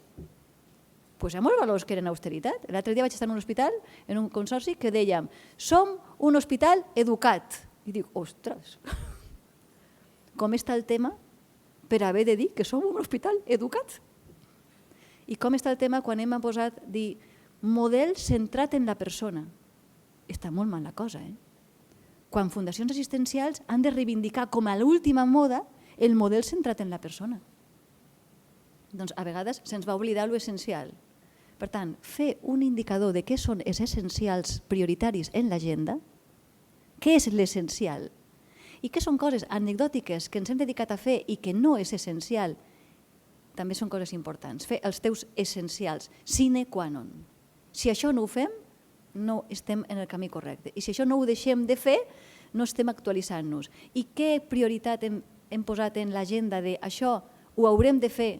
Pues hi ha molts valors que eren austeritat. L'altre dia vaig estar en un hospital, en un consorci, que dèiem som un hospital educat. I dic, ostres, com està el tema per haver de dir que som un hospital educat? I com està el tema quan hem posat dir model centrat en la persona? Està molt mal la cosa, Quan fundacions assistencials han de reivindicar com a l'última moda el model centrat en la persona. Doncs a vegades se'ns va oblidar l'essencial. Per tant, fer un indicador de què són els essencials prioritaris en l'agenda, què és l'essencial i què són coses anecdòtiques que ens hem dedicat a fer i que no és essencial, també són coses importants. Fer els teus essencials, sine qua non. Si això no ho fem, no estem en el camí correcte. I si això no ho deixem de fer, no estem actualitzant-nos. I què prioritat hem posat en l'agenda d'això ho haurem de fer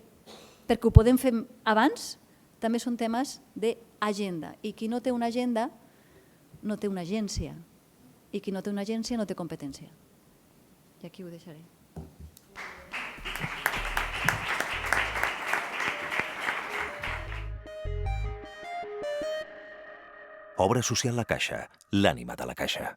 perquè ho podem fer abans? També són temes d'agenda. I qui no té una agenda no té una agència. I qui no té una agència no té competència. I aquí ho deixaré. Obra social La Caixa, l'ànima de la Caixa.